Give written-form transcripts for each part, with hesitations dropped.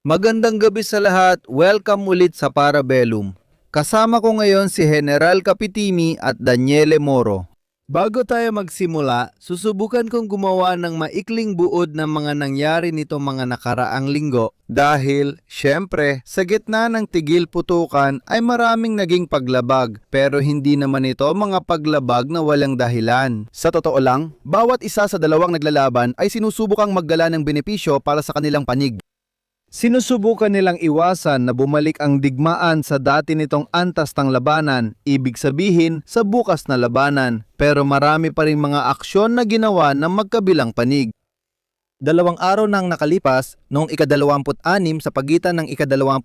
Magandang gabi sa lahat. Welcome ulit sa Parabellum. Kasama ko ngayon si General Capitimi at Daniele Moro. Bago tayo magsimula, susubukan kong gumawa ng maikling buod ng mga nangyari nito mga nakaraang linggo dahil, syempre, sa gitna ng tigil putukan ay maraming naging paglabag pero hindi naman ito mga paglabag na walang dahilan. Sa totoo lang, bawat isa sa dalawang naglalaban ay sinusubukang maggala ng benepisyo para sa kanilang panig. Sinusubukan nilang iwasan na bumalik ang digmaan sa dati nitong antas ng labanan, ibig sabihin sa bukas na labanan, pero marami pa rin mga aksyon na ginawa ng magkabilang panig. 2 araw nang nakalipas, noong ika-26 sa pagitan ng ika-25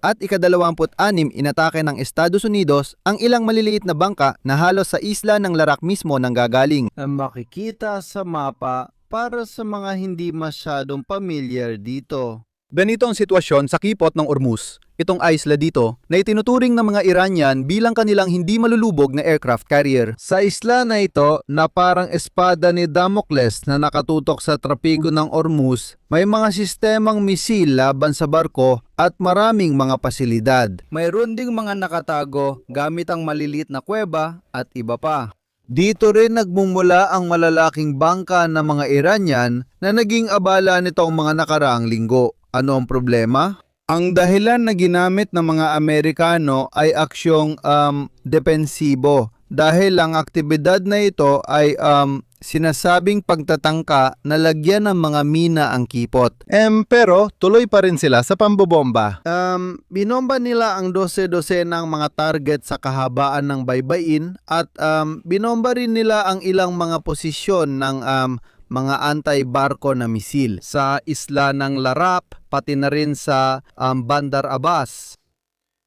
at ika-26 inatake ng Estados Unidos ang ilang maliliit na bangka na halos sa isla ng Larak mismo nang gagaling. Ang makikita sa mapa para sa mga hindi masyadong pamilyar dito. Ganito ang sitwasyon sa kipot ng Ormuz, itong isla dito na itinuturing ng mga Iranian bilang kanilang hindi malulubog na aircraft carrier. Sa isla na ito na parang espada ni Damocles na nakatutok sa trapiko ng Ormuz, may mga sistemang misil laban sa barko at maraming mga pasilidad. Mayroon ding mga nakatago gamit ang maliliit na kuweba at iba pa. Dito rin nagmumula ang malalaking bangka ng mga Iranian na naging abala nitong mga nakaraang linggo. Ano ang problema? Ang dahilan na ginamit ng mga Amerikano ay aksyong depensibo dahil ang aktibidad na ito ay sinasabing pagtatangka na lagyan ng mga mina ang kipot. Pero tuloy pa rin sila sa pambobomba. Binomba nila ang 12 ng mga target sa kahabaan ng baybayin at binomba rin nila ang ilang mga posisyon ng mga anti-barko na misil sa isla ng Larap, pati na rin sa Bandar Abbas.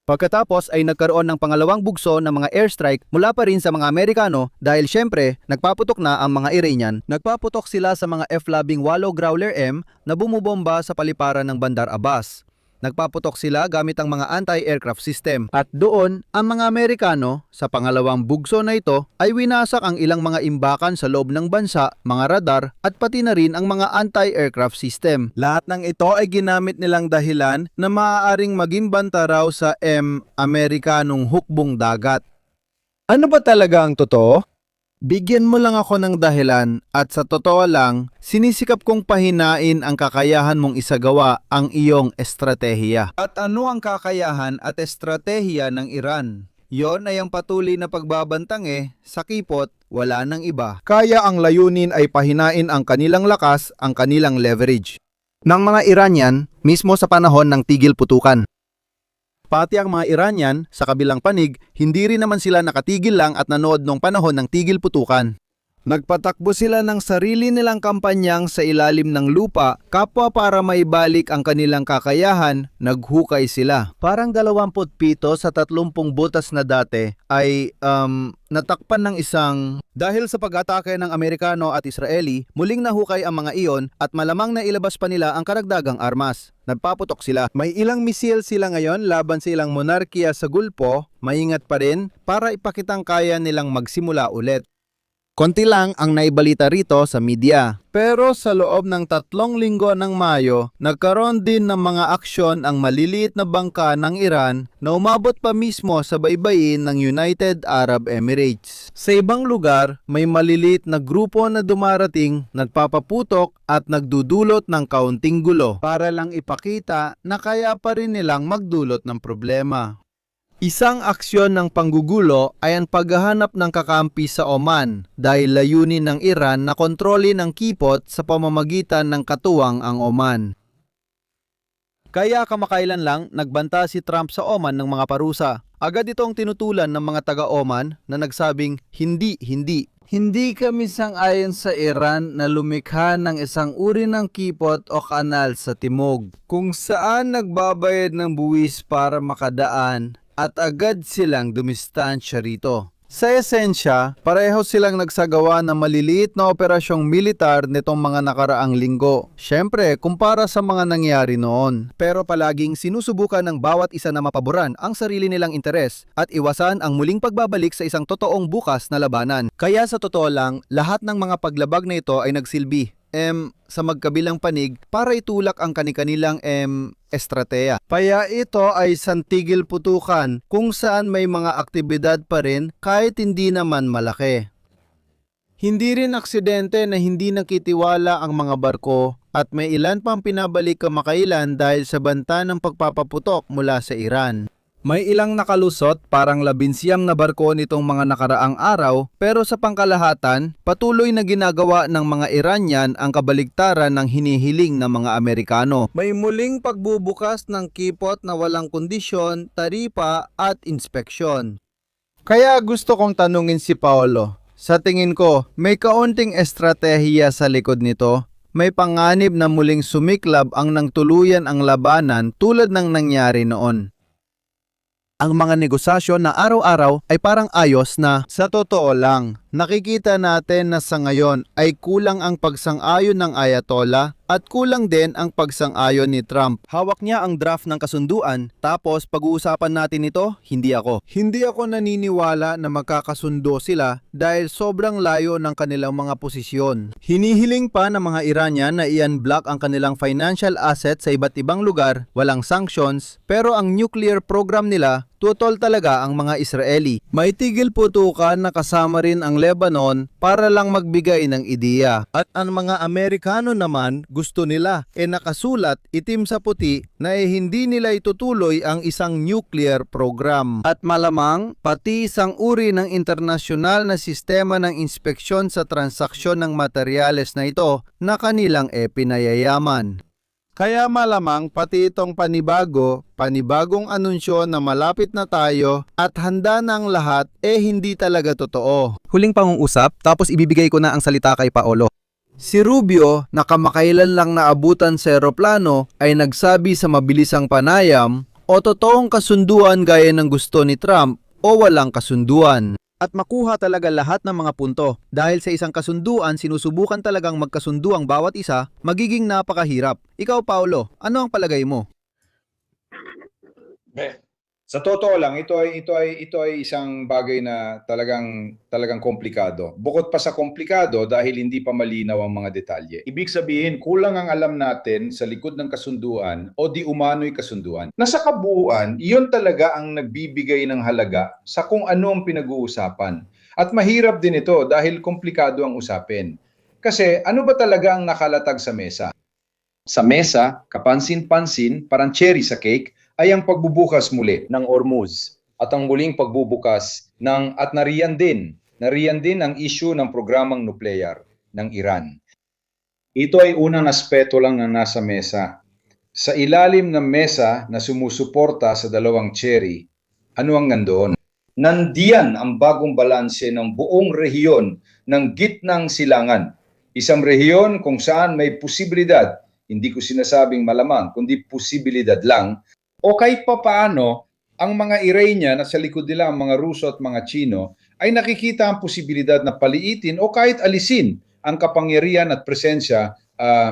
Pagkatapos ay nagkaroon ng pangalawang bugso ng mga airstrike mula pa rin sa mga Amerikano dahil syempre nagpaputok na ang mga Iranian. Nagpaputok sila sa mga F-18 Growler M na bumubomba sa paliparan ng Bandar Abbas. Nagpaputok sila gamit ang mga anti-aircraft system. At doon, ang mga Amerikano, sa pangalawang bugso na ito, ay winasak ang ilang mga imbakan sa loob ng bansa, mga radar, at pati na rin ang mga anti-aircraft system. Lahat ng ito ay ginamit nilang dahilan na maaaring maging banta raw sa Amerikanong hukbong dagat. Ano ba talaga ang totoo? Bigyan mo lang ako ng dahilan at sa totoo lang, sinisikap kong pahinain ang kakayahan mong isagawa ang iyong estratehiya. At ano ang kakayahan at estratehiya ng Iran? Yon ay ang patuloy na pagbabantang sa kipot, wala nang iba. Kaya ang layunin ay pahinain ang kanilang lakas, ang kanilang leverage ng mga Iranian mismo sa panahon ng tigil putukan. Pati ang mga Iranian, sa kabilang panig, hindi rin naman sila nakatigil lang at nanood nung panahon ng tigil putukan. Nagpatakbo sila ng sarili nilang kampanyang sa ilalim ng lupa, kapwa para maibalik ang kanilang kakayahan, naghukay sila. Parang 27 sa 30 butas na dati ay natakpan ng isang... Dahil sa pag-atake ng Amerikano at Israeli, muling nahukay ang mga iyon at malamang na ilabas pa nila ang karagdagang armas. Nagpaputok sila. May ilang misil sila ngayon laban sa ilang monarkiya sa Gulpo, maingat pa rin para ipakitang kaya nilang magsimula ulit. Konti lang ang naibalita rito sa media. Pero sa loob ng 3 linggo ng Mayo, nagkaroon din ng mga aksyon ang maliliit na bangka ng Iran na umabot pa mismo sa baybayin ng United Arab Emirates. Sa ibang lugar, may maliliit na grupo na dumarating, nagpapaputok at nagdudulot ng kaunting gulo para lang ipakita na kaya pa rin nilang magdulot ng problema. Isang aksyon ng panggugulo ay ang paghahanap ng kakampi sa Oman dahil layunin ng Iran na kontrolin ang kipot sa pamamagitan ng katuwang ang Oman. Kaya kamakailan lang nagbanta si Trump sa Oman ng mga parusa. Agad itong tinutulan ng mga taga-Oman na nagsabing hindi. Hindi kami sang-ayon sa Iran na lumikha ng isang uri ng kipot o kanal sa timog kung saan nagbabayad ng buwis para makadaan at agad silang dumistansya rito. Sa esensya, pareho silang nagsagawa ng maliliit na operasyong militar nitong mga nakaraang linggo. Siyempre, kumpara sa mga nangyari noon. Pero palaging sinusubukan ng bawat isa na mapaboran ang sarili nilang interes at iwasan ang muling pagbabalik sa isang totoong bukas na labanan. Kaya sa totoo lang, lahat ng mga paglabag na ito ay nagsilbi. sa magkabilang panig para itulak ang kanilang estrateya. Kaya ito ay santigil putukan kung saan may mga aktibidad pa rin kahit hindi naman malaki. Hindi rin aksidente na hindi nakitiwala ang mga barko at may ilan pang pinabalik kamakailan dahil sa banta ng pagpapaputok mula sa Iran. May ilang nakalusot, parang 11 na barko nitong mga nakaraang araw, pero sa pangkalahatan, patuloy na ginagawa ng mga Iranian ang kabaligtaran ng hinihiling ng mga Amerikano. May muling pagbubukas ng kipot na walang kondisyon, taripa at inspeksyon. Kaya gusto kong tanungin si Paolo, sa tingin ko, may kaunting estratehiya sa likod nito. May panganib na muling sumiklab ang nangtuluyan ang labanan tulad ng nangyari noon. Ang mga negosasyon na araw-araw ay parang ayos na. Sa totoo lang, nakikita natin na sa ngayon ay kulang ang pagsang-ayon ng Ayatollah at kulang din ang pagsang-ayon ni Trump. Hawak niya ang draft ng kasunduan, tapos pag-uusapan natin ito, hindi ako. Hindi ako naniniwala na magkakasundo sila dahil sobrang layo ng kanilang mga posisyon. Hinihiling pa ng mga Iranian na i-unblock ang kanilang financial assets sa iba't ibang lugar, walang sanctions, pero ang nuclear program nila tutol talaga ang mga Israeli. May tigil putukan na kasama rin ang Lebanon para lang magbigay ng ideya. At ang mga Amerikano naman gusto nila nakasulat itim sa puti na hindi nila itutuloy ang isang nuclear program. At malamang pati isang uri ng internasyonal na sistema ng inspeksyon sa transaksyon ng materyales na ito na kanilang pinayayaman. Kaya malamang pati itong panibagong anunsyo na malapit na tayo at handa na ang lahat hindi talaga totoo. Huling pangungusap, tapos ibibigay ko na ang salita kay Paolo. Si Rubio, na kamakailan lang naabutan sa eroplano, ay nagsabi sa mabilisang panayam o totoong kasunduan gaya ng gusto ni Trump o walang kasunduan. At makuha talaga lahat ng mga punto. Dahil sa isang kasunduan, sinusubukan talagang magkasundo ang bawat isa, magiging napakahirap. Ikaw, Paolo, ano ang palagay mo? Sa totoo lang, ito ay isang bagay na talagang komplikado. Bukod pa sa komplikado dahil hindi pa malinaw ang mga detalye. Ibig sabihin, kulang ang alam natin sa likod ng kasunduan o di umano'y kasunduan. Nasa kabuuan, iyon talaga ang nagbibigay ng halaga sa kung ano ang pinag-uusapan. At mahirap din ito dahil komplikado ang usapin. Kasi ano ba talaga ang nakalatag sa mesa? Sa mesa, kapansin-pansin, parang cherry sa cake, ay ang pagbubukas muli ng Hormuz at ang muling pagbubukas at nariyan din ang issue ng programang nuklear ng Iran. Ito ay unang aspeto lang na nasa mesa. Sa ilalim ng mesa na sumusuporta sa dalawang cherry, ano ang nandoon? Nandiyan ang bagong balanse ng buong rehiyon ng gitnang silangan. Isang rehiyon kung saan may posibilidad, hindi ko sinasabing malamang, kundi posibilidad lang, o kahit papaano, ang mga Iranian at sa likod nila ang mga Ruso at mga Chino ay nakikita ang posibilidad na paliitin o kahit alisin ang kapangyarihan at presensya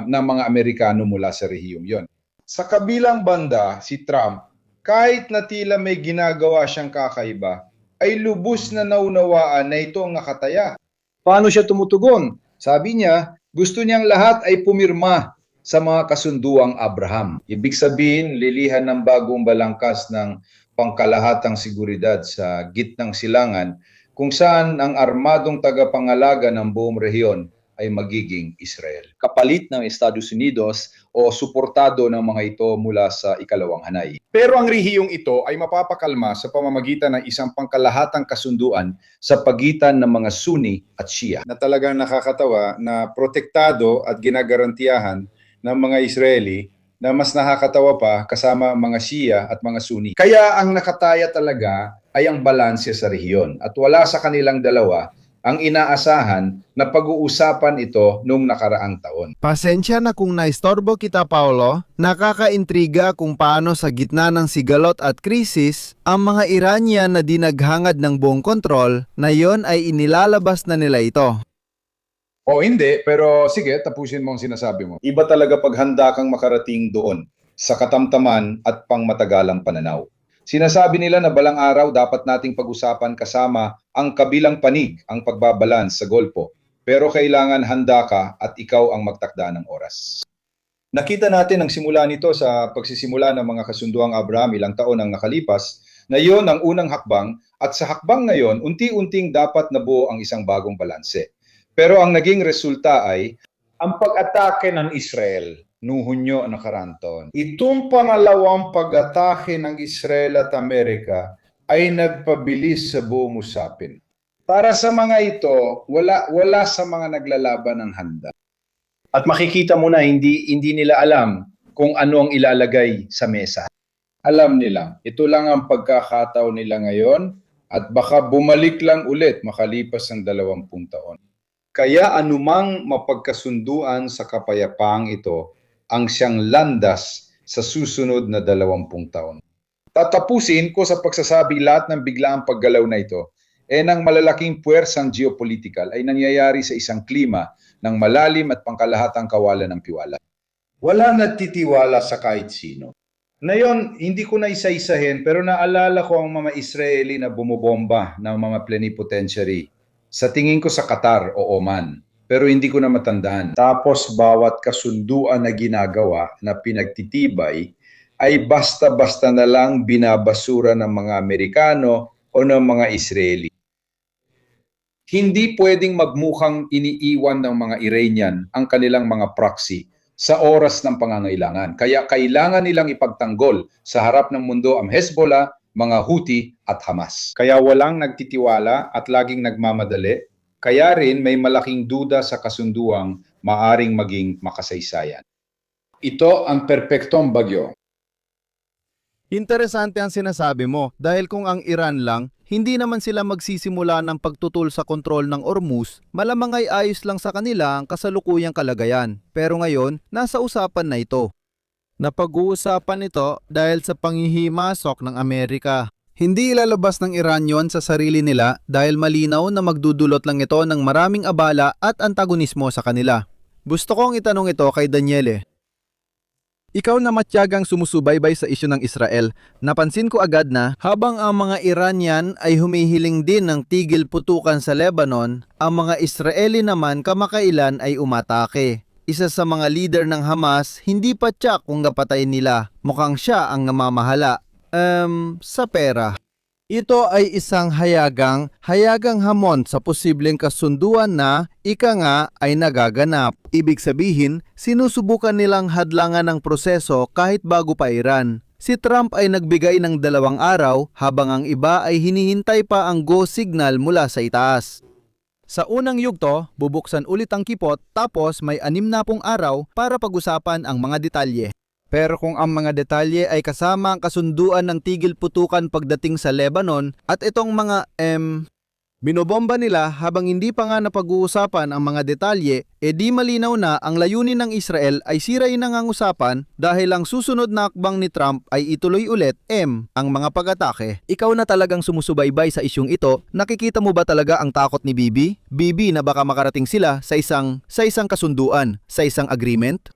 ng mga Amerikano mula sa rehiyong yon. Sa kabilang banda, si Trump, kahit na tila may ginagawa siyang kakaiba, ay lubos na naunawaan na ito ang nakataya. Paano siya tumutugon? Sabi niya, gusto niyang lahat ay pumirma sa mga kasunduang Abraham. Ibig sabihin, lilihan ng bagong balangkas ng pangkalahatang seguridad sa gitnang silangan kung saan ang armadong tagapangalaga ng buong rehiyon ay magiging Israel. Kapalit ng Estados Unidos o suportado ng mga ito mula sa ikalawang hanay. Pero ang rehiyong ito ay mapapakalma sa pamamagitan ng isang pangkalahatang kasunduan sa pagitan ng mga Sunni at Shia na talagang nakakatawa na protektado at ginagarantiyahan ng mga Israeli na mas nakakatawa pa kasama mga Shia at mga Sunni. Kaya ang nakataya talaga ay ang balanse sa rehiyon at wala sa kanilang dalawa ang inaasahan na pag-uusapan ito nung nakaraang taon. Pasensya na kung naistorbo kita, Paolo. Nakakaintriga kung paano sa gitna ng sigalot at krisis, ang mga Iranian na dinaghangad ng buong kontrol na yon ay inilalabas na nila ito. O hindi, pero sige, tapusin mo ang sinasabi mo. Iba talaga pag handa kang makarating doon sa katamtaman at pangmatagalang pananaw. Sinasabi nila na balang araw dapat nating pag-usapan kasama ang kabilang panig, ang pagbabalans sa Golpo. pero kailangan handa ka at ikaw ang magtakda ng oras. Nakita natin ang simula nito sa pagsisimula ng mga kasunduang Abraham ilang taon ang nakalipas, na iyon ang unang hakbang at sa hakbang ngayon, unti-unting dapat nabuo ang isang bagong balanse. Pero ang naging resulta ay ang pag-atake ng Israel noong Hunyo nakaraang taon. Itong pangalawang pag-atake ng Israel at Amerika ay nagpabilis sa buong usapin. Para sa mga ito, wala sa mga naglalaban ng handa. At makikita mo na hindi nila alam kung ano ang ilalagay sa mesa. Alam nila, ito lang ang pagkakataon nila ngayon at baka bumalik lang ulit makalipas ng 20 taon. Kaya anumang mapagkasunduan sa kapayapaang ito ang siyang landas sa susunod na 20 taon. Tatapusin ko sa pagsasabi lahat ng biglaang paggalaw na ito ng malalaking puwersang geopolitical ay nangyayari sa isang klima ng malalim at pangkalahatang kawalan ng tiwala. Wala nagtitiwala sa kahit sino. Ngayon, hindi ko na isa-isahin pero naalala ko ang mga Israeli na bumobomba ng mga plenipotentiary. Sa tingin ko sa Qatar o Oman, pero hindi ko na matandaan. Tapos bawat kasunduan na ginagawa na pinagtitibay ay basta-basta na lang binabasura ng mga Amerikano o ng mga Israeli. Hindi pwedeng magmukhang iniiwan ng mga Iranian ang kanilang mga proxy sa oras ng pangangailangan. Kaya kailangan nilang ipagtanggol sa harap ng mundo ang Hezbollah, mga Houthi at Hamas. Kaya walang nagtitiwala at laging nagmamadali. Kaya rin may malaking duda sa kasunduang maaring maging makasaysayan. Ito ang perpektong bagyo. Interesante ang sinasabi mo dahil kung ang Iran lang, hindi naman sila magsisimula ng pagtutol sa kontrol ng Hormuz, malamang ay ayos lang sa kanila ang kasalukuyang kalagayan. Pero ngayon, nasa usapan na ito. Napag-uusapan ito dahil sa panghihimasok ng Amerika. Hindi ilalabas ng Iran yon sa sarili nila dahil malinaw na magdudulot lang ito ng maraming abala at antagonismo sa kanila. Gusto kong itanong ito kay Daniele. Ikaw na matyagang sumusubaybay sa isyu ng Israel, napansin ko agad na habang ang mga Iranian ay humihiling din ng tigil putukan sa Lebanon, ang mga Israeli naman kamakailan ay umatake. Isa sa mga leader ng Hamas, hindi pa tiyak kung napatayin nila. Mukhang siya ang namamahala. Sa pera. Ito ay isang hayagang hamon sa posibleng kasunduan na ika nga ay nagaganap. Ibig sabihin, sinusubukan nilang hadlangan ng proseso kahit bago pa Iran. Si Trump ay nagbigay ng 2 araw habang ang iba ay hinihintay pa ang go signal mula sa itaas. Sa unang yugto, bubuksan ulit ang kipot tapos may 60 araw para pag-usapan ang mga detalye. Pero kung ang mga detalye ay kasama ang kasunduan ng tigil putukan pagdating sa Lebanon at itong mga binobomba nila habang hindi pa nga napag-uusapan ang mga detalye, di malinaw na ang layunin ng Israel ay sirain na ang usapan dahil ang susunod na akbang ni Trump ay ituloy ulit ang mga pag-atake. Ikaw na talagang sumusubaybay sa isyung ito, nakikita mo ba talaga ang takot ni Bibi? Bibi na baka makarating sila sa isang kasunduan, sa isang agreement?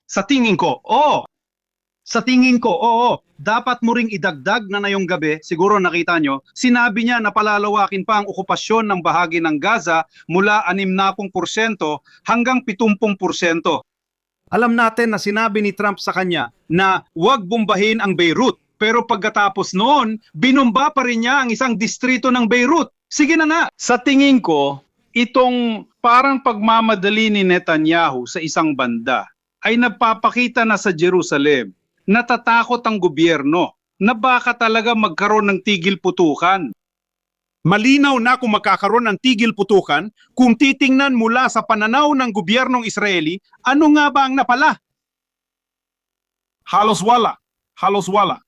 Sa tingin ko, oo. Sa tingin ko, oo. Dapat mo ring idagdag na ngayong gabi, siguro nakita nyo, sinabi niya na palalawakin pa ang okupasyon ng bahagi ng Gaza mula 60% hanggang 70%. Alam natin na sinabi ni Trump sa kanya na huwag bombahin ang Beirut. Pero pagkatapos noon, binomba pa rin niya ang isang distrito ng Beirut. Sige na nga. Sa tingin ko, itong parang pagmamadali ni Netanyahu sa isang banda ay nagpapakita na sa Jerusalem, natatakot ang gobyerno na baka talaga magkaroon ng tigil putukan. Malinaw na kung magkakaroon ng tigil putukan kung titingnan mula sa pananaw ng gobyernong Israeli, ano nga ba ang napala? Halos wala. Halos wala.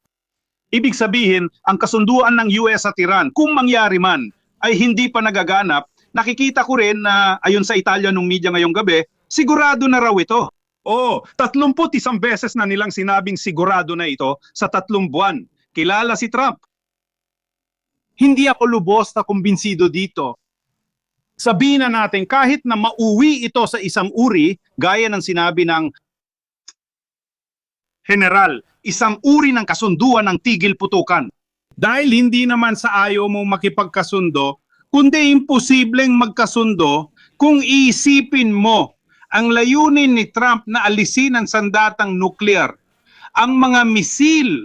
Ibig sabihin, ang kasunduan ng US at Iran, kung mangyari man, ay hindi pa nagaganap. Nakikita ko rin na ayon sa Italia nung media ngayong gabi, sigurado na raw ito. Oo, 31 beses na nilang sinabing sigurado na ito sa 3 buwan. Kilala si Trump. Hindi ako lubos na kumbinsido dito. Sabihin na natin kahit na mauwi ito sa isang uri, gaya ng sinabi ng General, isang uri ng kasunduan ng tigil putukan. Dahil hindi naman sa ayaw mo makipagkasundo, kundi imposibleng magkasundo kung iisipin mo ang layunin ni Trump na alisin ang sandatang nuclear, ang mga misil,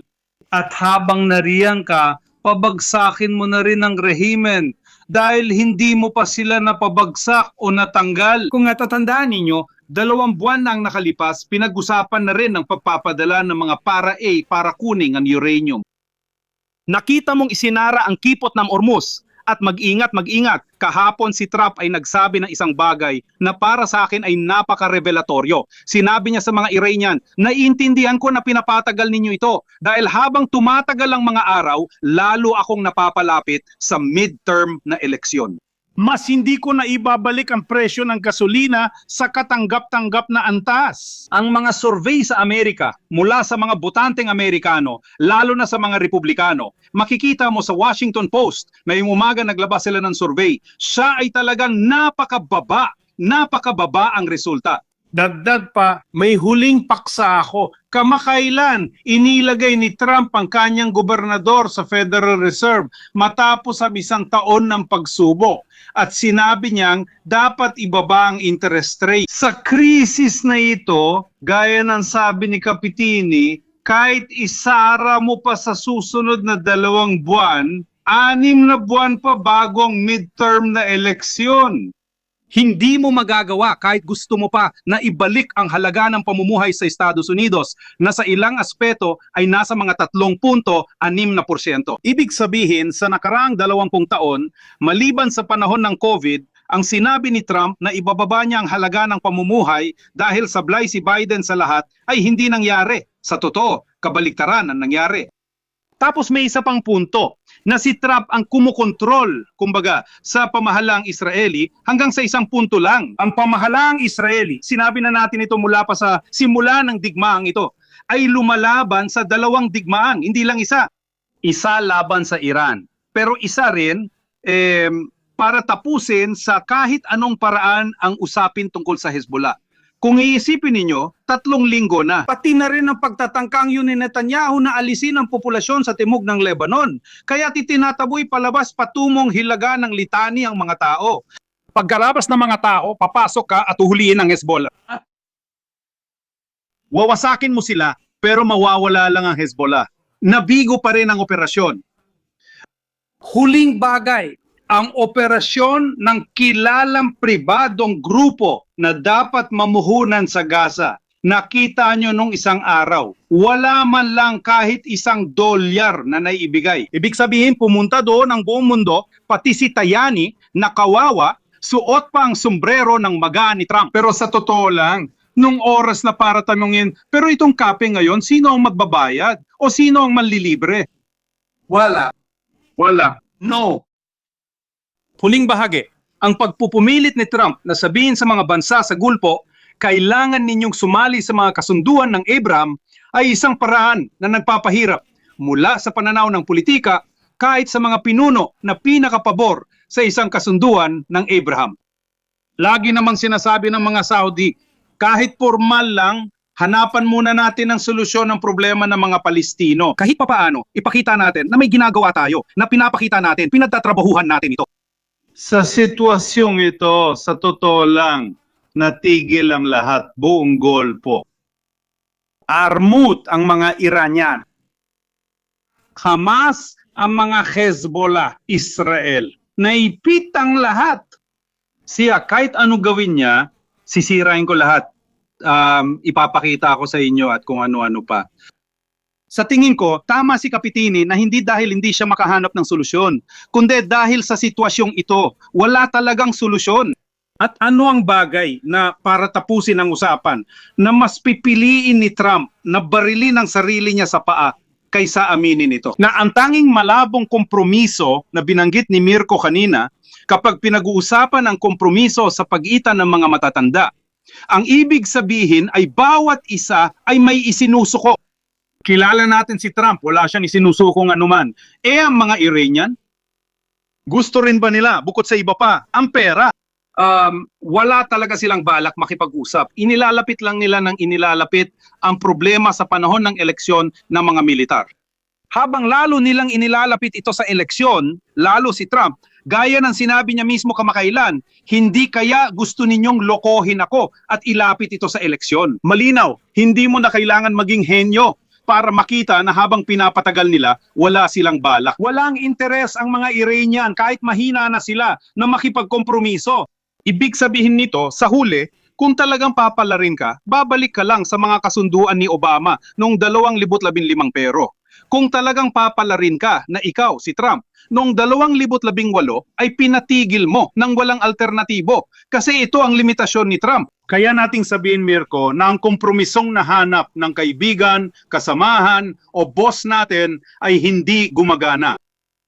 at habang nariyan ka, pabagsakin mo na rin ang rehimen dahil hindi mo pa sila napabagsak o natanggal. Kung natatandaan ninyo, 2 buwan na ang nakalipas, pinag-usapan na rin ang pagpapadala ng mga para-A para kuning ang uranium. Nakita mong isinara ang kipot ng Ormuz at mag-ingat, kahapon si Trump ay nagsabi ng isang bagay na para sa akin ay napaka-revelatoryo. Sinabi niya sa mga Iranian, naiintindihan ko na pinapatagal ninyo ito dahil habang tumatagal ang mga araw, lalo akong napapalapit sa midterm na eleksyon. Mas hindi ko na ibabalik ang presyo ng gasolina sa katanggap-tanggap na antas. Ang mga survey sa Amerika mula sa mga botanteng Amerikano, lalo na sa mga Republikano, makikita mo sa Washington Post na yung umaga naglabas sila ng survey, siya ay talagang napakababa ang resulta. Dagdag pa, may huling paksa ako. Kamakailan, inilagay ni Trump ang kanyang gobernador sa Federal Reserve matapos ang 1 taon ng pagsubok. At sinabi niyang dapat ibaba ang interest rate. Sa krisis na ito, gaya ng sabi ni Capitini, kahit isara mo pa sa susunod na 2 buwan, 6 na buwan pa bago ang midterm na eleksyon. Hindi mo magagawa kahit gusto mo pa na ibalik ang halaga ng pamumuhay sa Estados Unidos na sa ilang aspeto ay nasa mga 3.6%. Ibig sabihin, sa nakaraang 20 taon, maliban sa panahon ng COVID, ang sinabi ni Trump na ibababa niya ang halaga ng pamumuhay dahil sablay si Biden sa lahat ay hindi nangyari. Sa totoo, kabaliktaran ang nangyari. Tapos may isa pang punto na si Trump ang kumukontrol, kumbaga, sa pamahalaang Israeli hanggang sa isang punto lang. Ang pamahalaang Israeli, sinabi na natin ito mula pa sa simula ng digmaang ito, ay lumalaban sa 2 digmaang, hindi lang isa. Isa laban sa Iran, pero isa rin para tapusin sa kahit anong paraan ang usapin tungkol sa Hezbollah. Kung iisipin ninyo, 3 linggo na. Pati na rin ang pagtatangkang yun ni Netanyahu na alisin ang populasyon sa timog ng Lebanon. Kaya titinataboy palabas patungong hilaga ng litani ang mga tao. Pagkalabas ng mga tao, papasok ka at uhuliin ang Hezbollah. Wawasakin mo sila, pero mawawala lang ang Hezbollah. Nabigo pa rin ang operasyon. Huling bagay, ang operasyon ng kilalang pribadong grupo na dapat mamuhunan sa Gaza. Nakita nyo nung isang araw, wala man lang kahit $1 na naibigay. Ibig sabihin, pumunta doon ang buong mundo, pati si Tajani, na kawawa, suot pa ang sombrero ng maga ni Trump. Pero sa totoo lang, nung oras na para tanungin, pero itong kape ngayon, sino ang magbabayad? O sino ang manlilibre? Wala. No. Huling bahagi, ang pagpupumilit ni Trump na sabihin sa mga bansa sa Gulpo, kailangan ninyong sumali sa mga kasunduan ng Abraham ay isang paraan na nagpapahirap mula sa pananaw ng politika kahit sa mga pinuno na pinakapabor sa isang kasunduan ng Abraham. Lagi namang sinasabi ng mga Saudi, kahit formal lang, hanapan muna natin ang solusyon ng problema ng mga Palestino. Kahit papaano, ipakita natin na may ginagawa tayo, na pinapakita natin, pinagtatrabahuhan natin ito. Sa sitwasyong ito, sa totoo lang, natigil ang lahat, buong Golpo. Armut ang mga Iranian. Hamas ang mga Hezbollah, Israel. Naipit ang lahat. Siya, kahit ano gawin niya, sisirain ko lahat. Ipapakita ko sa inyo at kung ano-ano pa. Sa tingin ko, tama si Capitini na hindi dahil hindi siya makahanap ng solusyon, kundi dahil sa sitwasyong ito, wala talagang solusyon. At ano ang bagay na para tapusin ang usapan na mas pipiliin ni Trump na barilin ang sarili niya sa paa kaysa aminin ito? Na ang tanging malabong kompromiso na binanggit ni Mirko kanina, kapag pinag-uusapan ang kompromiso sa pagitan ng mga matatanda, ang ibig sabihin ay bawat isa ay may isinusuko. Kilala natin si Trump, wala siyang isinusukong anuman. Ang mga Iranian, gusto rin ba nila, bukod sa iba pa, ang pera? Wala talaga silang balak makipag-usap. Inilalapit lang nila ng inilalapit ang problema sa panahon ng eleksyon ng mga militar. Habang lalo nilang inilalapit ito sa eleksyon, lalo si Trump, Gaya ng sinabi niya mismo kamakailan, hindi kaya gusto ninyong lokohin ako at ilapit ito sa eleksyon. Malinaw, hindi mo na kailangan maging henyo para makita na habang pinapatagal nila, wala silang balak. Walang interes ang mga Iranian kahit mahina na sila na makipagkompromiso. Ibig sabihin nito, sa huli, kung talagang papalarin ka, babalik ka lang sa mga kasunduan ni Obama noong 2015 pero. Kung talagang papalarin ka na ikaw, si Trump, noong 2018 ay pinatigil mo ng walang alternatibo kasi ito ang limitasyon ni Trump. Kaya nating sabihin, Mirko, na ang kompromisong nahanap ng kaibigan, kasamahan o boss natin ay hindi gumagana.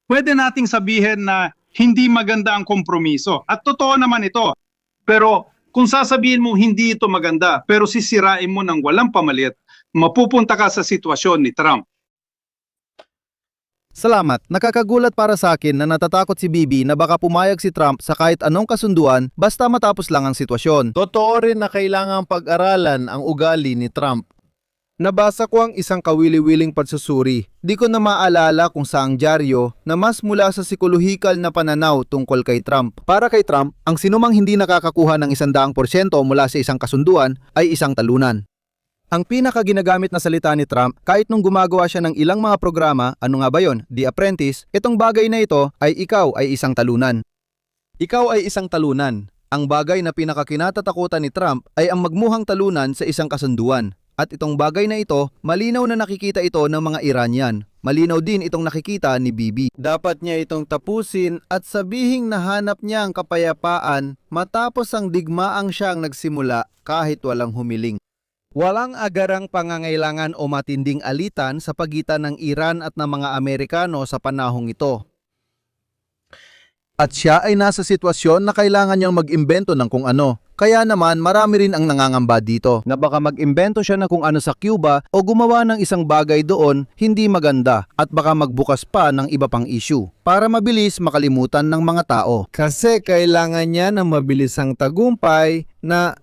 Pwede nating sabihin na hindi maganda ang kompromiso at totoo naman ito. Pero kung sasabihin mo hindi ito maganda pero sisirain mo ng walang pamalit, mapupunta ka sa sitwasyon ni Trump. Salamat. Nakakagulat para sa akin na natatakot si Bibi na baka pumayag si Trump sa kahit anong kasunduan basta matapos lang ang sitwasyon. Totoo rin na kailangang pag-aralan ang ugali ni Trump. Nabasa ko ang isang kawili-wiling pagsusuri. Di ko na maalala kung saang dyaryo na mas mula sa psikolohikal na pananaw tungkol kay Trump. Para kay Trump, ang sinumang hindi nakakakuha ng 100% mula sa isang kasunduan ay isang talunan. Ang pinaka-ginagamit na salita ni Trump kahit nung gumagawa siya ng ilang mga programa, ano nga ba yon? The Apprentice, itong bagay na ito ay ikaw ay isang talunan. Ikaw ay isang talunan. Ang bagay na pinaka-kinatatakutan ni Trump ay ang magmuhang talunan sa isang kasunduan. At itong bagay na ito, malinaw na nakikita ito ng mga Iranian. Malinaw din itong nakikita ni Bibi. Dapat niya itong tapusin at sabihing nahanap niya ang kapayapaan matapos ang digmaang siyang nagsimula kahit walang humiling. Walang agarang pangangailangan o matinding alitan sa pagitan ng Iran at ng mga Amerikano sa panahong ito. At siya ay nasa sitwasyon na kailangan niyang mag-imbento ng kung ano. Kaya naman marami rin ang nangangamba dito na baka mag-imbento siya ng kung ano sa Cuba o gumawa ng isang bagay doon hindi maganda at baka magbukas pa ng iba pang issue para mabilis makalimutan ng mga tao. Kasi kailangan niya ng mabilisang tagumpay na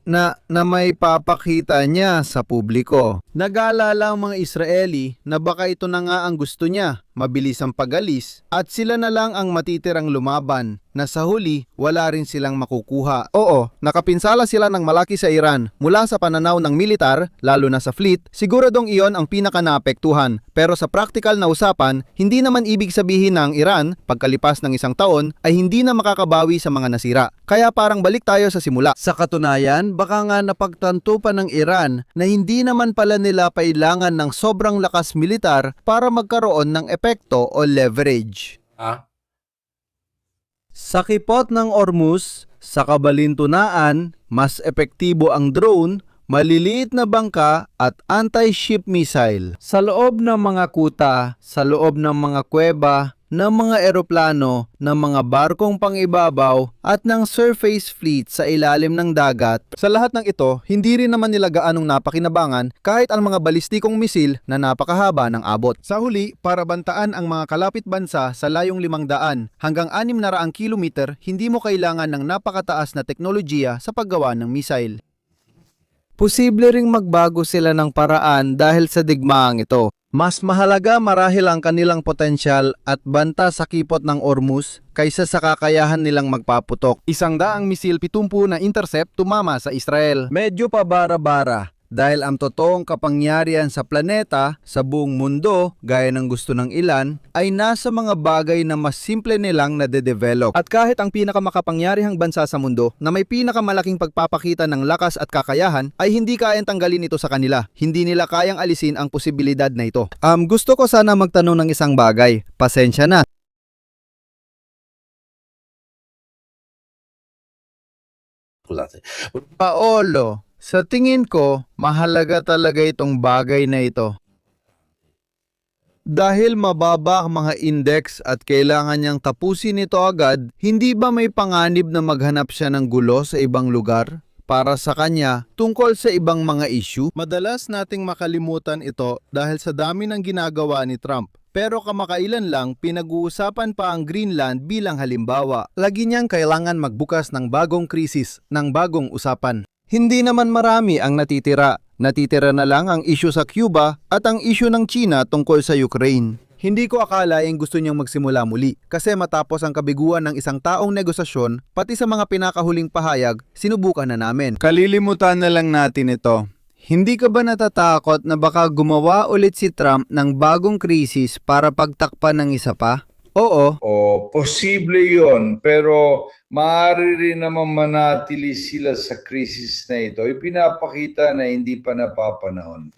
may papakita niya sa publiko. Nag-aalala ang mga Israeli na baka ito na nga ang gusto niya, mabilis ang pag-alis at sila na lang ang matitirang lumaban na sa huli wala rin silang makukuha. Oo, nakapinsala sila ng malaki sa Iran mula sa pananaw ng militar, lalo na sa fleet, siguradong iyon ang pinaka-naapektuhan. Pero sa practical na usapan, hindi naman ibig sabihin na ang Iran, pagkalipas ng isang taon, ay hindi na makakabawi sa mga nasira. Kaya parang balik tayo sa simula. Sa katunayan, baka nga napagtanto pa ng Iran na hindi naman pala nila kailangan ng sobrang lakas militar para magkaroon ng epekto o leverage. Sa kipot ng Hormuz, sa kabalintunaan, mas epektibo ang drone, maliliit na bangka at anti-ship missile. Sa loob ng mga kuta, sa loob ng mga kuweba, ng mga eroplano, ng mga barkong pangibabaw at ng surface fleet sa ilalim ng dagat. Sa lahat ng ito, hindi rin naman nila gaanong napakinabangan kahit ang mga balistikong misil na napakahaba ng abot. Sa huli, para bantaan ang mga kalapit bansa sa layong 500 hanggang 600 kilometer, hindi mo kailangan ng napakataas na teknolohiya sa paggawa ng misil. Posible ring magbago sila ng paraan dahil sa digmaang ito. Mas mahalaga marahil ang kanilang potensyal at banta sa kipot ng Hormuz kaysa sa kakayahan nilang magpaputok. 100 misil 70 na intercept tumama sa Israel. Medyo pabara-bara dahil ang totoong kapangyarihan sa planeta, sa buong mundo, gaya ng gusto ng ilan, ay nasa mga bagay na mas simple nilang nade-develop. At kahit ang pinakamakapangyarihang bansa sa mundo na may pinakamalaking pagpapakita ng lakas at kakayahan ay hindi kayang tanggalin ito sa kanila. Hindi nila kayang alisin ang posibilidad na ito. Gusto ko sana magtanong ng isang bagay. Pasensya na. Paolo, sa tingin ko, mahalaga talaga itong bagay na ito. Dahil mababa ang mga index at kailangan niyang tapusin ito agad, hindi ba may panganib na maghanap siya ng gulo sa ibang lugar para sa kanya tungkol sa ibang mga issue? Madalas nating makalimutan ito dahil sa dami ng ginagawa ni Trump. Pero kamakailan lang, pinag-uusapan pa ang Greenland bilang halimbawa. Lagi niyang kailangan magbukas ng bagong krisis, ng bagong usapan. Hindi naman marami ang natitira. Natitira na lang ang issue sa Cuba at ang issue ng China tungkol sa Ukraine. Hindi ko akalaing gusto niyang magsimula muli kasi matapos ang kabiguan ng isang taong negosasyon, pati sa mga pinakahuling pahayag, sinubukan na namin. Kalilimutan na lang natin ito. Hindi ka ba natatakot na baka gumawa ulit si Trump ng bagong krisis para pagtakpan ng isa pa? Oo. O, posible yon, pero maaari rin naman manatili sila sa krisis na ito. Ipinapakita na hindi pa napapanahon.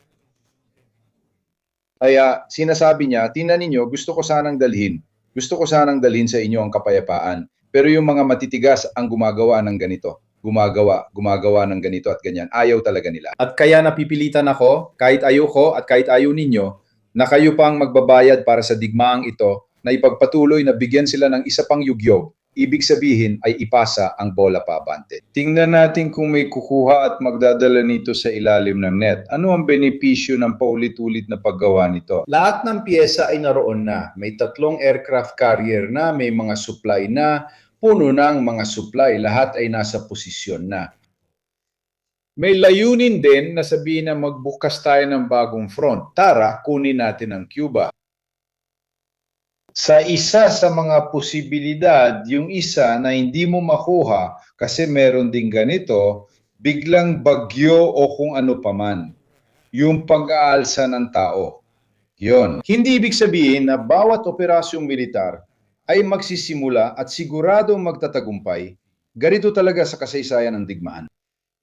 Kaya sinasabi niya, tingnan ninyo, gusto ko sanang dalhin sa inyo ang kapayapaan. Pero yung mga matitigas ang gumagawa ng ganito. Gumagawa ng ganito at ganyan. Ayaw talaga nila. At kaya napipilitan ako, kahit ayoko at kahit ayaw ninyo, na kayo pang magbabayad para sa digmaang ito, na ipagpatuloy na bigyan sila ng isa pang yugyog. Ibig sabihin ay ipasa ang bola pabante. Tingnan natin kung may kukuha at magdadala nito sa ilalim ng net. Ano ang benepisyo ng paulit-ulit na paggawa nito? Lahat ng piyesa ay naroon na. May 3 aircraft carrier na, may mga supply na, puno na ang mga supply. Lahat ay nasa posisyon na. May layunin din na sabihin na magbukas tayo ng bagong front. Tara, kunin natin ang Cuba. Sa isa sa mga posibilidad, yung isa na hindi mo makuha kasi meron din ganito, biglang bagyo o kung ano paman. Yung pag-aalsa ng tao. Yon. Hindi ibig sabihin na bawat operasyong militar ay magsisimula at siguradong magtatagumpay. Ganito talaga sa kasaysayan ng digmaan.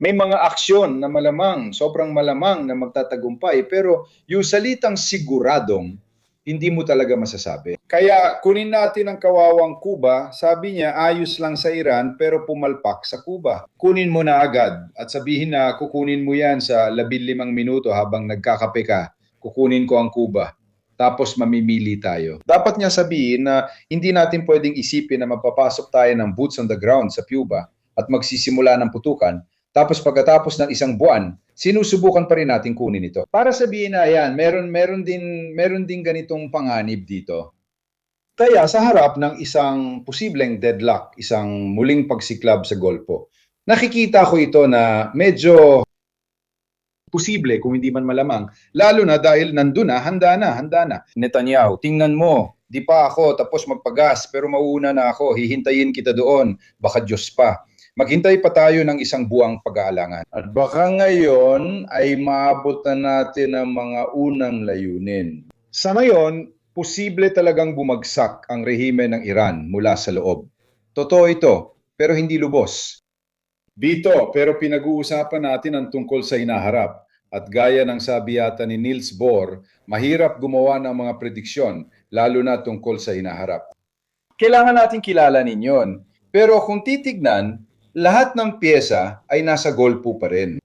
May mga aksyon na malamang, sobrang malamang na magtatagumpay, pero yung salitang siguradong, hindi mo talaga masasabi. Kaya kunin natin ang kawawang Cuba, sabi niya ayos lang sa Iran pero pumalpak sa Cuba. Kunin mo na agad at sabihin na kukunin mo yan sa 15 minuto habang nagkakape ka. Kukunin ko ang Cuba. Tapos mamimili tayo. Dapat niya sabihin na hindi natin pwedeng isipin na mapapasok tayo ng boots on the ground sa Cuba at magsisimula ng putukan. Tapos pagkatapos ng isang buwan, sinusubukan pa rin natin kunin ito. Para sabihin na yan, meron din ganitong panganib dito. Kaya sa harap ng isang posibleng deadlock, isang muling pagsiklab sa Golpo, nakikita ko ito na medyo posible kung hindi man malamang, lalo na dahil nandun na, handa na. Netanyahu, tingnan mo, di pa ako tapos magpagas pero mauuna na ako, hihintayin kita doon, baka Diyos pa. Maghintay pa tayo ng isang buwang pag-aalangan. At baka ngayon ay maabot na natin ang mga unang layunin. Sa ngayon, posible talagang bumagsak ang rehime ng Iran mula sa loob. Totoo ito, pero hindi lubos. Dito, pero pinag-uusapan natin ang tungkol sa hinaharap. At gaya ng sabi yata ni Niels Bohr, mahirap gumawa ng mga prediksyon, lalo na tungkol sa hinaharap. Kailangan natin kilalanin yon. Pero kung titignan, lahat ng piyesa ay nasa Golpo pa rin.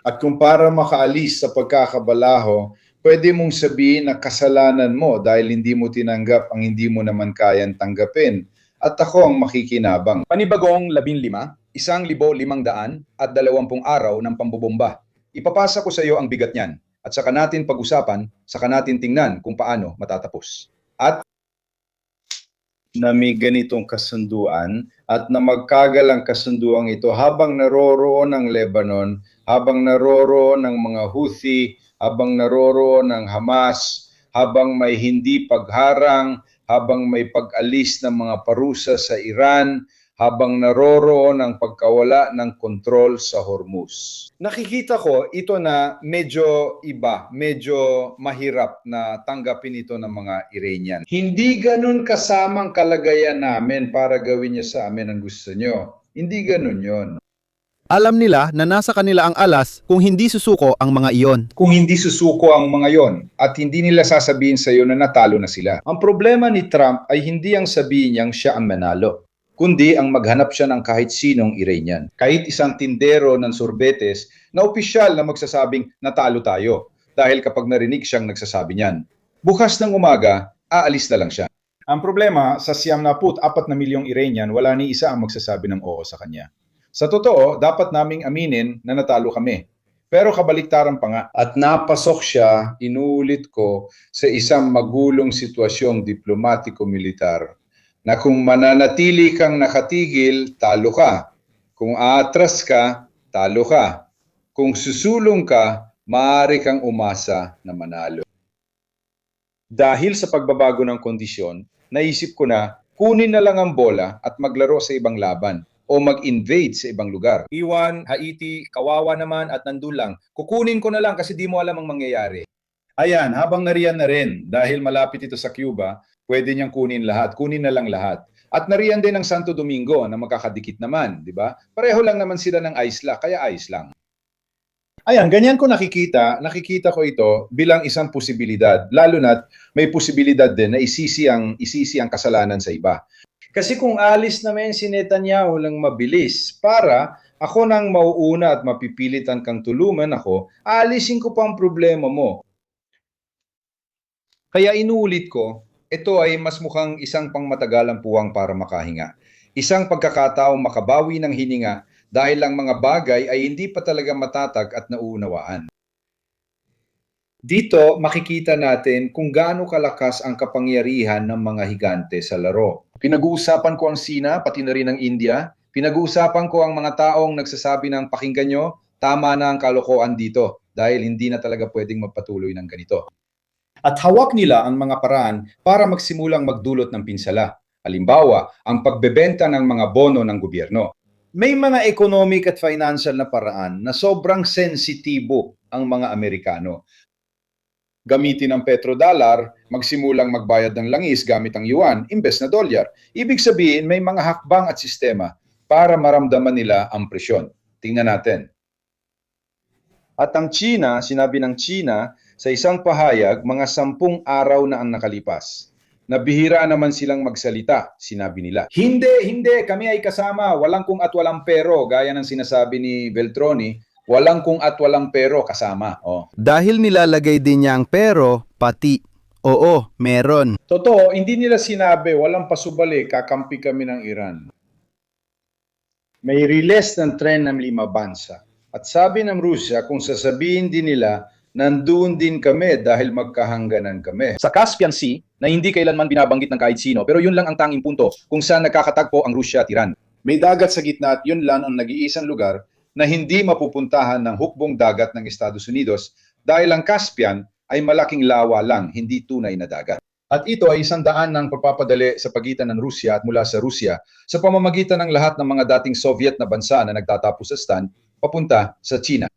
At kung para makaalis sa pagkakabalaho, pwede mong sabihin na kasalanan mo dahil hindi mo tinanggap ang hindi mo naman kayang tanggapin. At ako ang makikinabang. Panibagong 15, 1,500 at 20 araw ng pambobomba. Ipapasa ko sa iyo ang bigat niyan. At saka natin pag-usapan, saka natin tingnan kung paano matatapos. At na may ganitong kasunduan at na magkagalang kasunduan ito habang naroroon ang Lebanon, habang naroroon ang mga Houthi, habang naroroon ang Hamas, habang may hindi pagharang, habang may pag-alis ng mga parusa sa Iran, habang naroroon ang pagkawala ng kontrol sa Hormuz. Nakikita ko ito na medyo iba, medyo mahirap na tanggapin ito ng mga Iranian. Hindi ganun kasamang kalagayan namin para gawin niya sa amin ang gusto nyo. Hindi ganun yon. Alam nila na nasa kanila ang alas kung hindi susuko ang mga iyon. Kung hindi susuko ang mga yon at hindi nila sasabihin sa iyo na natalo na sila. Ang problema ni Trump ay hindi ang sabihin niyang siya ang manalo, kundi ang maghanap siya ng kahit sinong Iranian. Kahit isang tindero ng sorbetes na opisyal na magsasabing natalo tayo dahil kapag narinig siyang nagsasabi niyan. Bukas ng umaga, aalis na lang siya. Ang problema, sa 74 na milyong Iranian, wala ni isa ang magsasabi ng oo sa kanya. Sa totoo, dapat naming aminin na natalo kami. Pero kabaliktaran pa nga. At napasok siya, inuulit ko, sa isang magulong sitwasyong diplomatiko-militar na kung mananatili kang nakatigil, talo ka. Kung aatras ka, talo ka. Kung susulong ka, maaari kang umasa na manalo. Dahil sa pagbabago ng kondisyon, naisip ko na kunin na lang ang bola at maglaro sa ibang laban o mag-invade sa ibang lugar. Iwan, Haiti, kawawa naman at nandun lang. Kukunin ko na lang kasi di mo alam ang mangyayari. Ayan, habang nariyan na rin, dahil malapit ito sa Cuba, pwede niyang kunin lahat. Kunin na lang lahat. At nariyan din ang Santo Domingo na magkakadikit naman, di ba? Pareho lang naman sila ng isla, kaya ayos lang. Ayan, ganyan ko nakikita ko ito bilang isang posibilidad, lalo na't may posibilidad din na isisi ang kasalanan sa iba. Kasi kung alis naman si Netanyahu lang mabilis para ako nang mauuna at mapipilitan kang tulungan ako, aalisin ko pa ang problema mo. Kaya inuulit ko, ito ay mas mukhang isang pangmatagalang puwang para makahinga. Isang pagkakataong makabawi ng hininga dahil ang mga bagay ay hindi pa talaga matatag at nauunawaan. Dito makikita natin kung gaano kalakas ang kapangyarihan ng mga higante sa laro. Pinag-uusapan ko ang Sina, pati na rin ang India. Pinag-uusapan ko ang mga taong nagsasabi ng pakinggan nyo, tama na ang kalokohan dito dahil hindi na talaga pwedeng magpatuloy ng ganito. At hawak nila ang mga paraan para magsimulang magdulot ng pinsala. Halimbawa, ang pagbebenta ng mga bono ng gobyerno. May mga economic at financial na paraan na sobrang sensitibo ang mga Amerikano. Gamitin ang petrodollar, magsimulang magbayad ng langis gamit ang yuan, imbes na dolyar. Ibig sabihin, may mga hakbang at sistema para maramdaman nila ang presyon. Tingnan natin. At ang China, sinabi ng China, sa isang pahayag, mga 10 araw na ang nakalipas. Nabihira naman silang magsalita, sinabi nila. Hindi, kami ay kasama, walang kung at walang pero, gaya ng sinasabi ni Veltroni, walang kung at walang pero kasama. Oh. Dahil nilalagay din niya ang pero, pati. Oo, meron. Totoo, hindi nila sinabi, walang pasubali, kakampi kami ng Iran. May release ng tren ng 5 bansa. At sabi ng Rusya, kung sasabihin din nila, nandoon din kami dahil magkahangganan kami. Sa Caspian Sea, na hindi kailanman binabanggit ng kahit sino, pero yun lang ang tanging punto kung saan nagkakatagpo ang Rusya at Iran. May dagat sa gitna at yun lang ang nag-iisang lugar na hindi mapupuntahan ng hukbong dagat ng Estados Unidos dahil ang Caspian ay malaking lawa lang, hindi tunay na dagat. At ito ay isang daan ng pagpapadali sa pagitan ng Rusya at mula sa Rusya sa pamamagitan ng lahat ng mga dating Soviet na bansa na nagtatapos sa stan papunta sa China.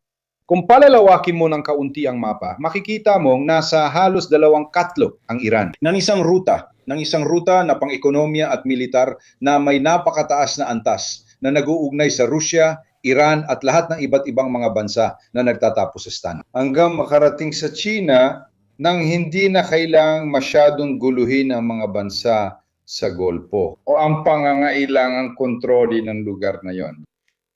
Kung palalawakin mo ng kaunti ang mapa, makikita mong nasa halos 2 katlo ang Iran. Ng isang ruta na pang-ekonomiya at militar na may napakataas na antas na nag-uugnay sa Rusya, Iran at lahat ng iba't ibang mga bansa na nagtatapos sa stan. Hanggang makarating sa China nang hindi na kailangang masyadong guluhin ang mga bansa sa Golpo o ang pangangailangang kontrolin ng lugar na yon.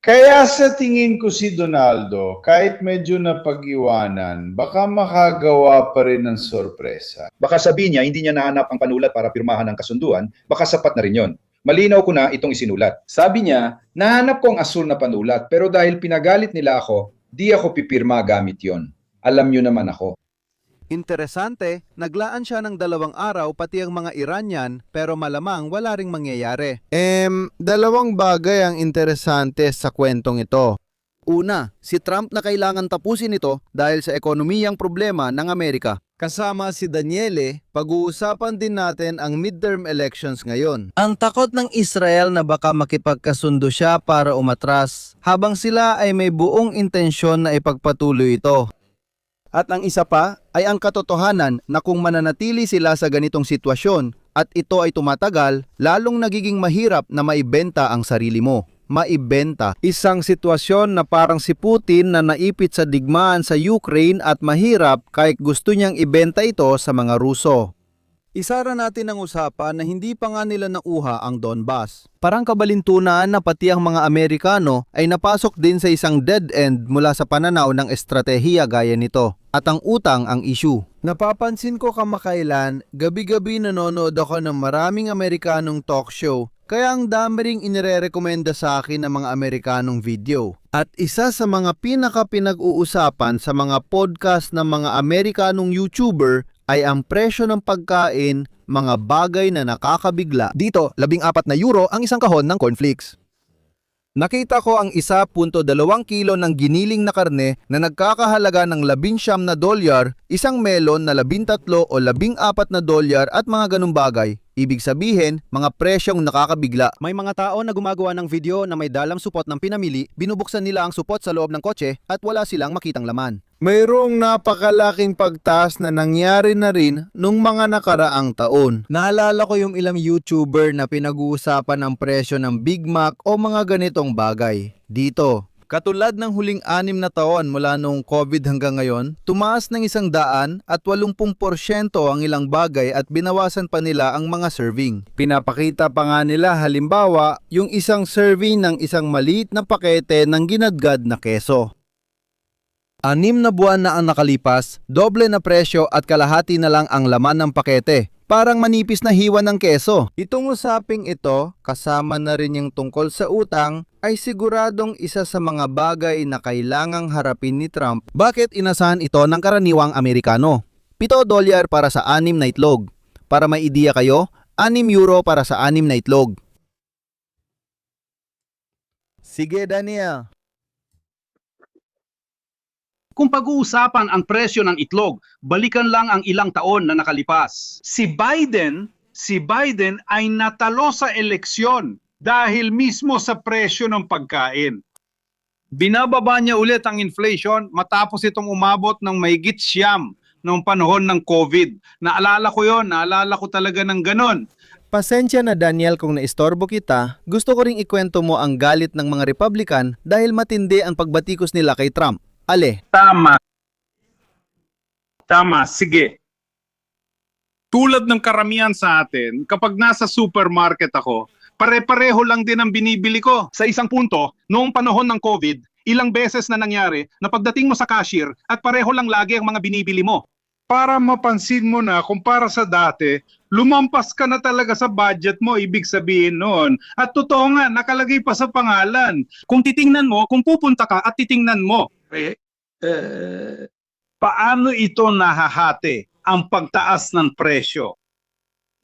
Kaya sa tingin ko si Donaldo, kahit medyo napag-iwanan, baka makagawa pa rin ng sorpresa. Baka sabihin niya, hindi niya nahanap ang panulat para pirmahan ng kasunduan, baka sapat na rin yon. Malinaw ko na itong isinulat. Sabi niya, nahanap ko ang asul na panulat, pero dahil pinagalit nila ako, di ako pipirma gamit yon. Alam niyo naman ako. Interesante, naglaan siya ng 2 araw pati ang mga Iranian pero malamang wala ring mangyayari. 2 bagay ang interesante sa kwentong ito. Una, si Trump na kailangan tapusin ito dahil sa ekonomiyang problema ng Amerika. Kasama si Daniele, pag-uusapan din natin ang midterm elections ngayon. Ang takot ng Israel na baka makipagkasundo siya para umatras habang sila ay may buong intensyon na ipagpatuloy ito. At ang isa pa ay ang katotohanan na kung mananatili sila sa ganitong sitwasyon at ito ay tumatagal, lalong nagiging mahirap na maibenta ang sarili mo. Maibenta. Isang sitwasyon na parang si Putin na naipit sa digmaan sa Ukraine at mahirap kahit gusto niyang ibenta ito sa mga Ruso. Isara natin ang usapan na hindi pa nga nila nakuha ang Donbas. Parang kabalintunaan na pati ang mga Amerikano ay napasok din sa isang dead end mula sa pananaw ng estratehiya gaya nito. At ang utang ang issue. Napapansin ko kamakailan, gabi-gabi nanonood ako ng maraming Amerikanong talk show. Kaya ang dami ring inirerekomenda sa akin ng mga Amerikanong video. At isa sa mga pinaka-pinag-uusapan sa mga podcast ng mga Amerikanong YouTuber ay ang presyo ng pagkain, mga bagay na nakakabigla. Dito, 14 na euro ang isang kahon ng cornflakes. Nakita ko ang 1.2 kilo ng giniling na karne na nagkakahalaga ng $19, isang melon na 13 o 14 na dolyar at mga ganung bagay. Ibig sabihin, mga presyong nakakabigla. May mga tao na gumagawa ng video na may dalang supot ng pinamili, binubuksan nila ang supot sa loob ng kotse at wala silang makitang laman. Mayroong napakalaking pagtaas na nangyari na rin nung mga nakaraang taon. Naalala ko yung ilang YouTuber na pinag-uusapan ng presyo ng Big Mac o mga ganitong bagay. Dito, katulad ng huling 6 na taon mula noong COVID hanggang ngayon, tumaas ng 180% ang ilang bagay at binawasan pa nila ang mga serving. Pinapakita pa nga nila halimbawa yung isang serving ng isang maliit na pakete ng ginadgad na keso. 6 na buwan na ang nakalipas, doble na presyo at kalahati na lang ang laman ng pakete. Parang manipis na hiwa ng keso. Itong usaping ito, kasama na rin yung tungkol sa utang, ay siguradong isa sa mga bagay na kailangang harapin ni Trump. Bakit inasahan ito ng karaniwang Amerikano? $7 para sa 6 na itlog. Para may ideya kayo, €6 para sa 6 na itlog. Sige, Daniel. Kung pag-uusapan ang presyo ng itlog, balikan lang ang ilang taon na nakalipas. Si Biden ay natalo sa eleksyon dahil mismo sa presyo ng pagkain. Binababa niya ulit ang inflation matapos itong umabot ng mahigit 9 noong panahon ng COVID. Naalala ko yon, naalala ko talaga ng ganon. Pasensya na Daniel kung naistorbo kita, gusto ko ring ikwento mo ang galit ng mga Republican dahil matindi ang pagbatikos nila kay Trump. Ale. Tama, sige. Tulad ng karamihan sa atin, kapag nasa supermarket ako, pare-pareho lang din ang binibili ko. Sa isang punto, noong panahon ng COVID, ilang beses na nangyari na pagdating mo sa cashier at pareho lang lagi ang mga binibili mo. Para mapansin mo na kung para sa dati, lumampas ka na talaga sa budget mo, ibig sabihin noon. At totoo nga, nakalagay pa sa pangalan. Kung titingnan mo, kung pupunta ka at titingnan mo, paano ito nahahati ang pagtaas ng presyo?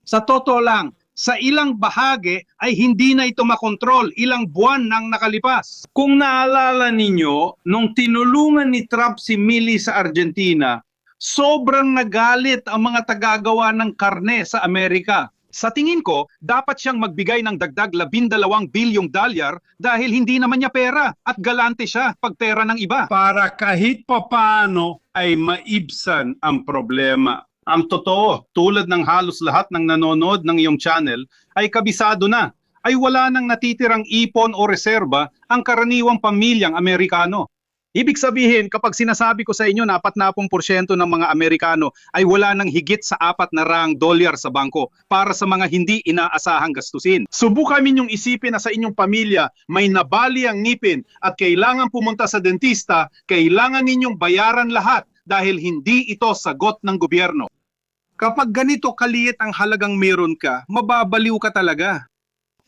Sa totoo lang, sa ilang bahagi ay hindi na ito makontrol, ilang buwan nang nakalipas. Kung naalala ninyo, nung tinulungan ni Trump si Millie sa Argentina, sobrang nagalit ang mga tagagawa ng karne sa Amerika. Sa tingin ko, dapat siyang magbigay ng dagdag $12 bilyong dahil hindi naman niya pera at galante siya pag pera ng iba. Para kahit papaano ay maibsan ang problema. Ang totoo, tulad ng halos lahat ng nanonood ng iyong channel, ay kabisado na. Ay wala nang natitirang ipon o reserba ang karaniwang pamilyang Amerikano. Ibig sabihin, kapag sinasabi ko sa inyo na 40% ng mga Amerikano ay wala nang higit sa $400 sa bangko para sa mga hindi inaasahang gastusin. Subukan ninyong isipin na sa inyong pamilya may nabali ang ngipin at kailangan pumunta sa dentista, kailangan ninyong bayaran lahat dahil hindi ito sagot ng gobyerno. Kapag ganito kaliit ang halagang meron ka, mababaliw ka talaga.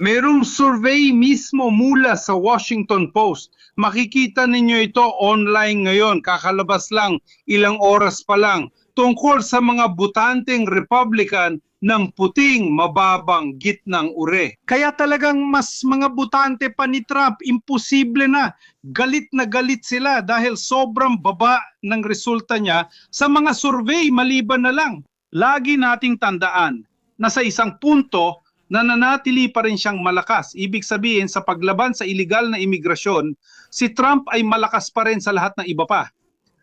Merong survey mismo mula sa Washington Post. Makikita ninyo ito online ngayon, kakalabas lang, ilang oras pa lang, tungkol sa mga butanteng Republican ng puting mababang gitnang ure. Kaya talagang mas mga butante pa ni Trump, imposible na. Galit na galit sila dahil sobrang baba ng resulta niya sa mga survey maliban na lang. Lagi nating tandaan na sa isang punto, nananatili pa rin siyang malakas. Ibig sabihin, sa paglaban sa iligal na imigrasyon, si Trump ay malakas pa rin sa lahat ng iba pa.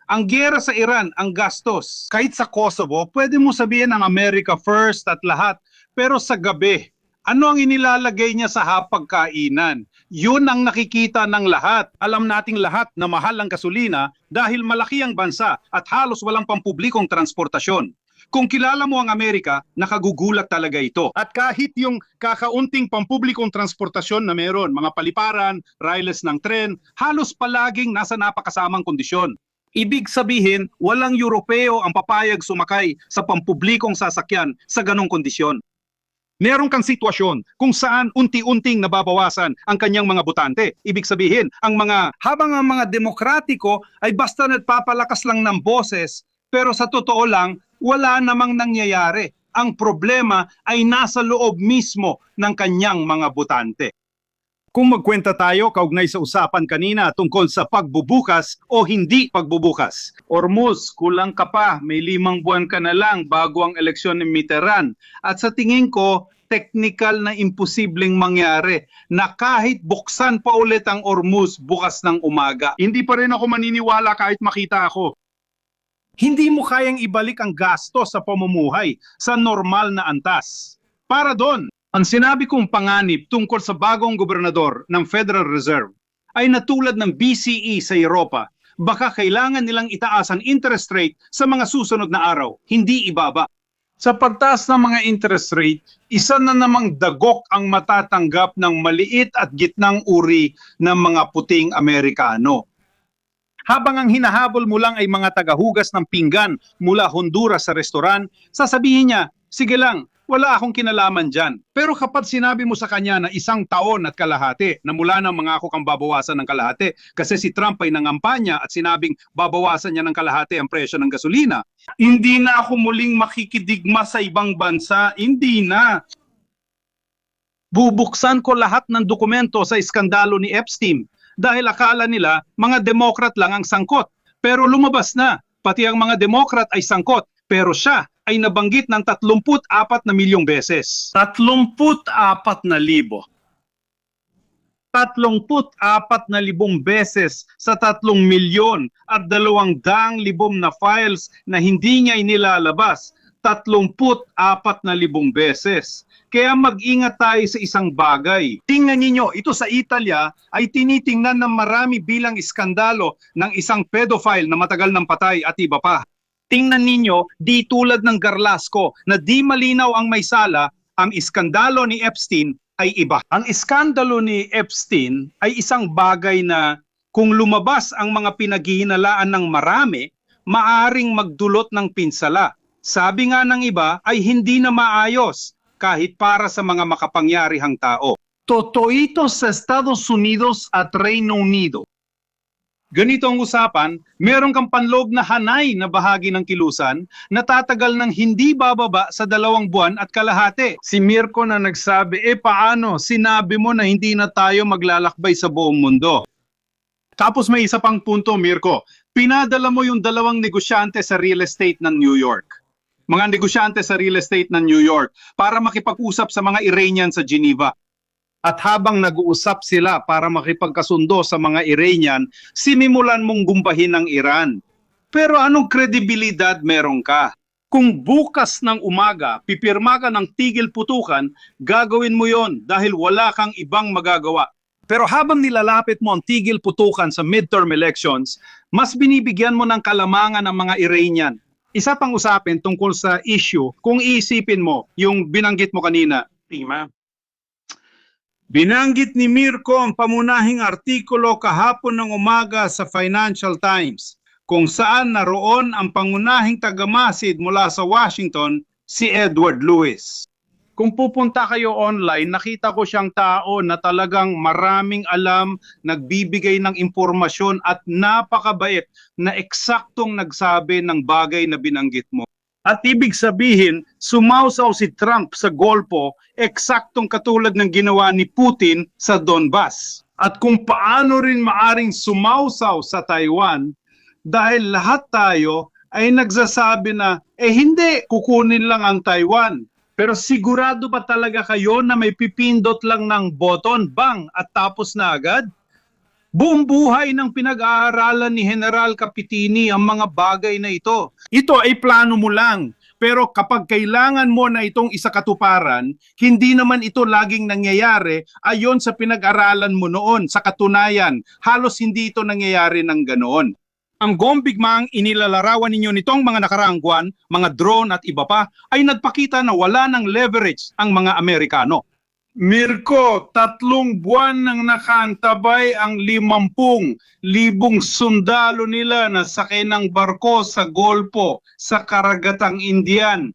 Ang giyera sa Iran, ang gastos. Kahit sa Kosovo, pwede mo sabihin ang America first at lahat. Pero sa gabi, ano ang inilalagay niya sa hapagkainan? Yun ang nakikita ng lahat. Alam nating lahat na mahal ang gasolina dahil malaki ang bansa at halos walang pampublikong transportasyon. Kung kilala mo ang Amerika, nakagugulat talaga ito. At kahit yung kakaunting pampublikong transportasyon na meron, mga paliparan, riles ng tren, halos palaging nasa napakasamang kondisyon. Ibig sabihin, walang Europeo ang papayag sumakay sa pampublikong sasakyan sa ganong kondisyon. Meron kang sitwasyon kung saan unti-unting nababawasan ang kanyang mga botante. Ibig sabihin, habang ang mga demokratiko ay basta nagpapalakas lang ng boses, pero sa totoo lang, wala namang nangyayari. Ang problema ay nasa loob mismo ng kanyang mga botante. Kung magkwenta tayo kaugnay sa usapan kanina tungkol sa pagbubukas o hindi pagbubukas. Ormuz, kulang ka pa, may 5 buwan ka na lang bago ang eleksyon ni Mitterrand. At sa tingin ko, technical na imposibleng mangyari na kahit buksan pa ulit ang Ormuz bukas ng umaga. Hindi pa rin ako maniniwala kahit makita ako. Hindi mo kayang ibalik ang gasto sa pamumuhay sa normal na antas. Para doon, ang sinabi kong panganib tungkol sa bagong gobernador ng Federal Reserve ay natulad ng BCE sa Europa. Baka kailangan nilang itaas ang interest rate sa mga susunod na araw, hindi ibaba. Sa pagtaas ng mga interest rate, isa na namang dagok ang matatanggap ng maliit at gitnang uri ng mga puting Amerikano. Habang ang hinahabol mo lang ay mga tagahugas ng pinggan mula Honduras sa restoran, sasabihin niya, sige lang, wala akong kinalaman dyan. Pero kapag sinabi mo sa kanya na 1 taon at kalahati, na mula nang mangako kang babawasan ng kalahati, kasi si Trump ay nangampanya at sinabing babawasan niya ng kalahati ang presyo ng gasolina, hindi na ako muling makikidigma sa ibang bansa, hindi na. Bubuksan ko lahat ng dokumento sa iskandalo ni Epstein dahil akala nila mga Democrat lang ang sangkot. Pero lumabas na, pati ang mga Democrat ay sangkot, pero siya ay nabanggit ng 34 na milyong beses. 34,000. 34,000 beses sa 3 milyon at 200,000 na files na hindi niya inilalabas. 34,000 beses. Kaya mag-ingat tayo sa isang bagay. Tingnan ninyo, ito sa Italia ay tinitingnan ng marami bilang iskandalo ng isang pedophile na matagal ng patay at iba pa. Tingnan ninyo, di tulad ng Garlasco na di malinaw ang may sala, ang iskandalo ni Epstein ay iba. Ang iskandalo ni Epstein ay isang bagay na kung lumabas ang mga pinaghihinalaan ng marami, maaring magdulot ng pinsala. Sabi nga ng iba ay hindi na maayos kahit para sa mga makapangyarihang tao. Totoo ito sa Estados Unidos at Reino Unido. Ganito ang usapan, meron kang panloob na hanay na bahagi ng kilusan na tatagal ng hindi bababa sa 2 buwan at kalahati. Si Mirko na nagsabi, paano? Sinabi mo na hindi na tayo maglalakbay sa buong mundo. Tapos may isa pang punto, Mirko. Pinadala mo yung 2 negosyante sa real estate ng New York. Mga negosyante sa real estate ng New York para makipag-usap sa mga Iranian sa Geneva. At habang nag-uusap sila para makipagkasundo sa mga Iranian, sinimulan mong gumbahin ng Iran. Pero anong kredibilidad meron ka? Kung bukas ng umaga, pipirma ka ng tigil putukan, gagawin mo yon dahil wala kang ibang magagawa. Pero habang nilalapit mo ang tigil putukan sa midterm elections, mas binibigyan mo ng kalamangan ng mga Iranian. Isa pang usapin tungkol sa issue, kung iisipin mo, yung binanggit mo kanina, Tima. Binanggit ni Mirko ang pamunahing artikulo kahapon ng umaga sa Financial Times, kung saan naroon ang pangunahing tagamasid mula sa Washington, si Edward Lewis. Kung pupunta kayo online, nakita ko siyang tao na talagang maraming alam, nagbibigay ng impormasyon at napakabait na eksaktong nagsabi ng bagay na binanggit mo. At ibig sabihin, sumausaw si Trump sa Golpo, eksaktong katulad ng ginawa ni Putin sa Donbas. At kung paano rin maaring sumausaw sa Taiwan, dahil lahat tayo ay nagsasabi na, hindi, kukunin lang ang Taiwan. Pero sigurado ba talaga kayo na may pipindot lang ng button, bang, at tapos na agad? Buong buhay ng pinag-aaralan ni General Capitini ang mga bagay na ito. Ito ay plano mo lang. Pero kapag kailangan mo na itong isakatuparan, hindi naman ito laging nangyayari ayon sa pinag-aralan mo noon. Sa katunayan, halos hindi ito nangyayari ng ganoon. Ang gombigmang inilalarawan ninyo nitong mga nakaraang buwan, mga drone at iba pa, ay nagpakita na wala ng leverage ang mga Amerikano. Mirko, 3 buwan nang nakaantabay ang 50,000 sundalo nila na sakay ng barko sa Golpo, sa Karagatang Indian.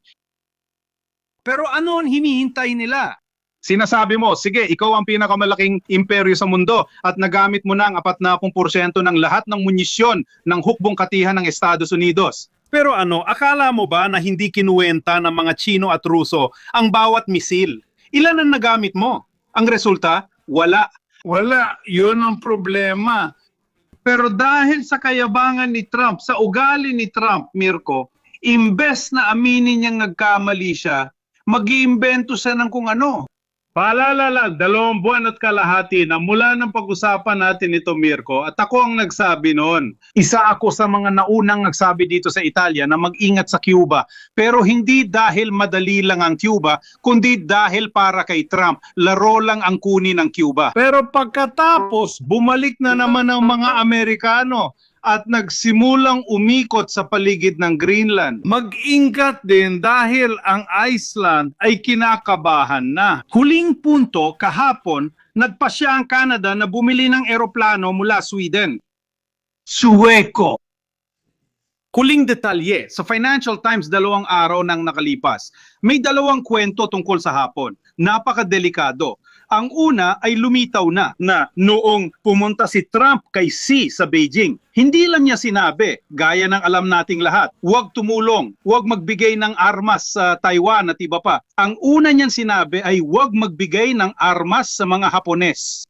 Pero ano ang hinihintay nila? Sinasabi mo, sige, ikaw ang pinakamalaking imperyo sa mundo at nagamit mo na ang 40% ng lahat ng munisyon ng hukbong katihan ng Estados Unidos. Pero akala mo ba na hindi kinuwenta ng mga Chino at Ruso ang bawat misil? Ilan ang nagamit mo? Ang resulta, wala. Wala, yun ang problema. Pero dahil sa kayabangan ni Trump, sa ugali ni Trump, Mirko, imbes na aminin niyang nagkamali siya, mag-iimbento siya ng kung ano. Paalala lang, 2 buwan at kalahati na mula ng pag-usapan natin ito, Mirko, at ako ang nagsabi noon. Isa ako sa mga naunang nagsabi dito sa Italia na mag-ingat sa Cuba. Pero hindi dahil madali lang ang Cuba, kundi dahil para kay Trump, laro lang ang kunin ng Cuba. Pero pagkatapos, bumalik na naman ang mga Amerikano at nagsimulang umikot sa paligid ng Greenland. Mag-ingat din dahil ang Iceland ay kinakabahan na. Huling punto, kahapon, nagpasya ang Canada na bumili ng eroplano mula Sweden. Sueco. Huling detalye, sa Financial Times 2 araw nang nakalipas, may 2 kwento tungkol sa hapon. Napakadelikado. Ang una ay lumitaw na noong pumunta si Trump kay Xi sa Beijing, hindi lang niya sinabi, gaya ng alam nating lahat, huwag tumulong, huwag magbigay ng armas sa Taiwan at iba pa. Ang una niyang sinabi ay huwag magbigay ng armas sa mga Hapones.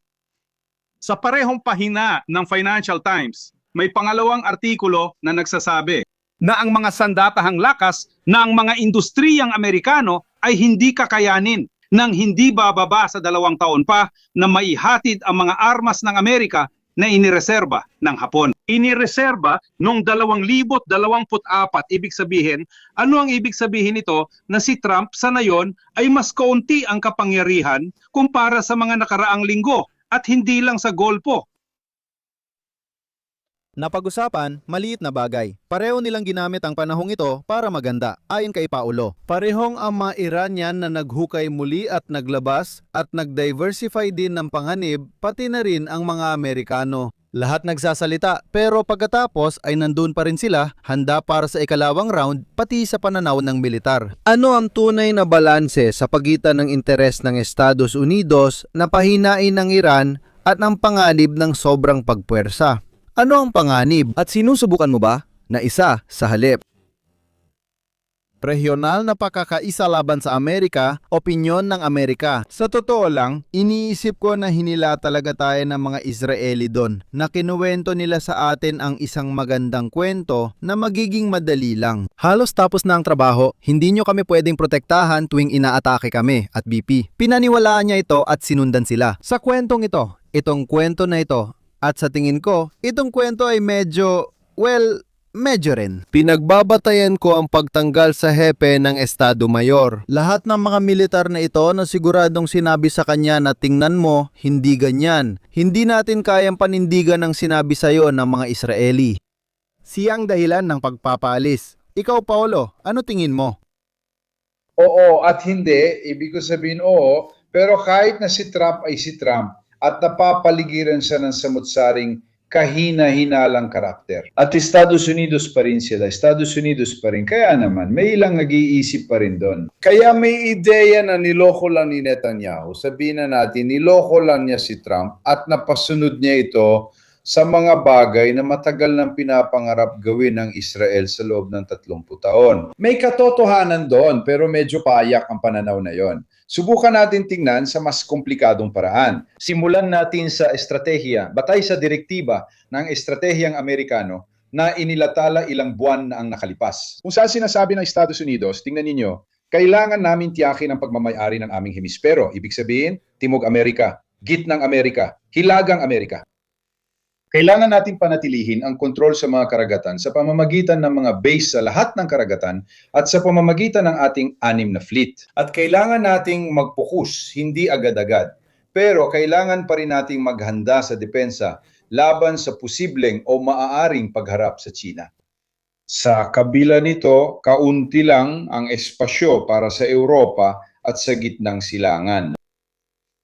Sa parehong pahina ng Financial Times, may pangalawang artikulo na nagsasabi na ang mga sandatahang lakas ng mga industriyang Amerikano ay hindi kakayanin nang hindi bababa sa 2 taon pa na maihatid ang mga armas ng Amerika na inireserba ng Hapon. Inireserba noong 2024, ibig sabihin, ano ang ibig sabihin nito? Na si Trump sa ngayon ay mas kaunti ang kapangyarihan kumpara sa mga nakaraang linggo at hindi lang sa Golpo. Napag-usapan, maliit na bagay. Pareho nilang ginamit ang panahong ito para maganda, ayon kay Paulo. Parehong ang mga Iranian na naghukay muli at naglabas at nag-diversify din ng panganib, pati na rin ang mga Amerikano. Lahat nagsasalita, pero pagkatapos ay nandun pa rin sila, handa para sa ikalawang round, pati sa pananaw ng militar. Ano ang tunay na balanse sa pagitan ng interes ng Estados Unidos na pahinain ng Iran at ng panganib ng sobrang pagpuwersa? Ano ang panganib at sinusubukan mo ba na isa sa halip? Regional na pakakaisa laban sa Amerika, opinyon ng Amerika. Sa totoo lang, iniisip ko na hinila talaga tayo ng mga Israeli doon na kinuwento nila sa atin ang isang magandang kwento na magiging madali lang. Halos tapos na ang trabaho, hindi nyo kami pwedeng protektahan tuwing inaatake kami at BP. Pinaniwalaan niya ito at sinundan sila. Sa kwentong ito, itong kwento na ito, at sa tingin ko, itong kwento ay medyo rin. Pinagbabatayan ko ang pagtanggal sa hepe ng Estado Mayor. Lahat ng mga militar na ito na siguradong sinabi sa kanya na tingnan mo, hindi ganyan. Hindi natin kayang panindigan ang sinabi sa iyo ng mga Israeli. Siyang dahilan ng pagpapaalis. Ikaw, Paolo, ano tingin mo? Oo at hindi, ibig ko sabihin oo, pero kahit na si Trump ay si Trump, at napapaligiran siya ng samut-saring kahina-hinalang karakter. At Estados Unidos pa rin sila, Estados Unidos pa rin. Kaya naman, may ilang nag-iisip pa rin doon. Kaya may ideya na niloko lang ni Netanyahu. Sabihin na natin, niloko lang niya si Trump at napasunod niya ito sa mga bagay na matagal nang pinapangarap gawin ng Israel sa loob ng 30 taon. May katotohanan doon, pero medyo payak ang pananaw na yon. Subukan natin tingnan sa mas komplikadong paraan. Simulan natin sa estratehiya, batay sa direktiba ng estratehiyang Amerikano na inilatala ilang buwan na ang nakalipas. Kung saan sinasabi ng Estados Unidos, tingnan ninyo, kailangan namin tiyakin ang pagmamayari ng aming hemispero. Ibig sabihin, Timog Amerika, Gitnang Amerika, Hilagang Amerika. Kailangan natin panatilihin ang kontrol sa mga karagatan sa pamamagitan ng mga base sa lahat ng karagatan at sa pamamagitan ng ating 6 na fleet. At kailangan nating mag-focus, hindi agad-agad. Pero kailangan pa rin nating maghanda sa depensa laban sa posibleng o maaaring pagharap sa China. Sa kabila nito, kaunti lang ang espasyo para sa Europa at sa gitnang silangan.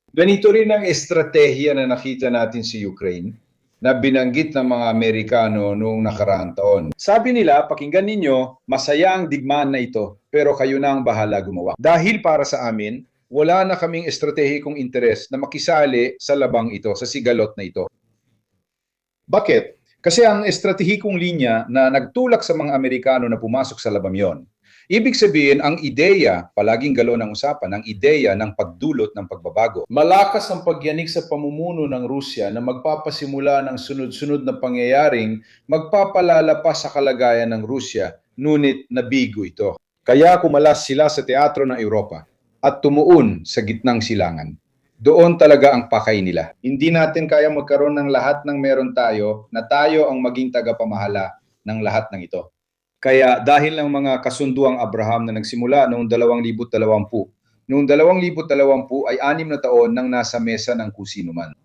Ganito rin ang estratehiya na nakita natin sa Ukraine na binanggit ng mga Amerikano noong nakaraang taon. Sabi nila, pakinggan ninyo, masaya ang digmaan na ito, pero kayo na ang bahala gumawa. Dahil para sa amin, wala na kaming estratehikong interes na makisali sa labang ito, sa sigalot na ito. Bakit? Kasi ang estratehikong linya na nagtulak sa mga Amerikano na pumasok sa labang yon, Ibig sabihin, ang ideya, palaging galaw ng usapan, ang ideya ng pagdulot ng pagbabago. Malakas ang pagyanig sa pamumuno ng Rusya na magpapasimula ng sunod-sunod na pangyayaring magpapalala pa sa kalagayan ng Rusya, ngunit nabigo ito. Kaya kumalas sila sa teatro ng Europa at tumuon sa gitnang silangan. Doon talaga ang pakay nila. Hindi natin kaya magkaroon ng lahat ng meron tayo na tayo ang maging tagapamahala ng lahat ng ito. Kaya dahil ang mga kasunduang Abraham na nagsimula noong 2020, noong 2020 ay 6 na taon nang nasa mesa ng kusinuman.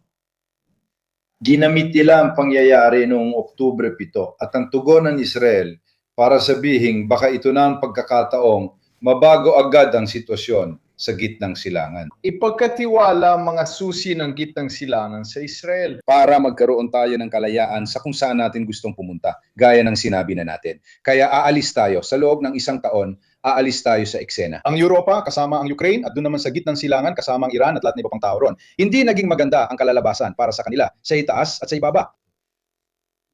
Ginamit nila ang pangyayari noong Oktubre 7 at ang tugon ng Israel para sabihin baka ito na ang pagkakataong mabago agad ang sitwasyon sa gitnang silangan. Ipagkatiwala ang mga susi ng gitnang silangan sa Israel para magkaroon tayo ng kalayaan sa kung saan natin gustong pumunta, gaya ng sinabi na natin. Kaya aalis tayo, sa loob ng 1 taon, aalis tayo sa eksena. Ang Europa kasama ang Ukraine at doon naman sa gitnang silangan kasama ang Iran at lahat ng iba pang tao ron. Hindi naging maganda ang kalalabasan para sa kanila sa itaas at sa ibaba.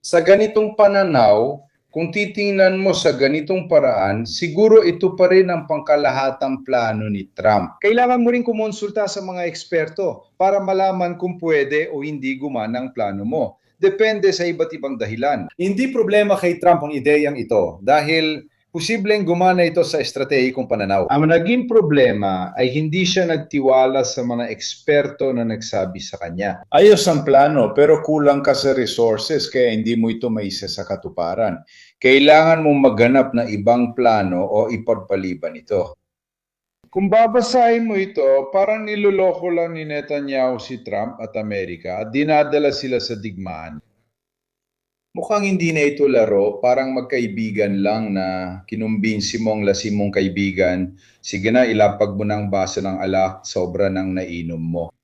Sa ganitong pananaw, kung titingnan mo sa ganitong paraan, siguro ito pa rin ang pangkalahatang plano ni Trump. Kailangan mo rin kumonsulta sa mga eksperto para malaman kung pwede o hindi gumana ang plano mo. Depende sa iba't ibang dahilan. Hindi problema kay Trump ang ideyang ito dahil posibleng gumana ito sa estratehikong pananaw. Ang naging problema ay hindi siya nagtiwala sa mga eksperto na nagsabi sa kanya. Ayos ang plano pero kulang ka sa resources kaya hindi mo ito maisa sa katuparan. Kailangan mong maghanap ng ibang plano o ipagpaliban ito. Kung babasahin mo ito, parang niloloko lang ni Netanyahu si Trump at Amerika at dinadala sila sa digmaan. Mukhang hindi na ito laro, parang magkaibigan lang na kinumbinsi mong lasim mong kaibigan, sige na ilapag mo ng baso ng alak, sobra nang nainom mo.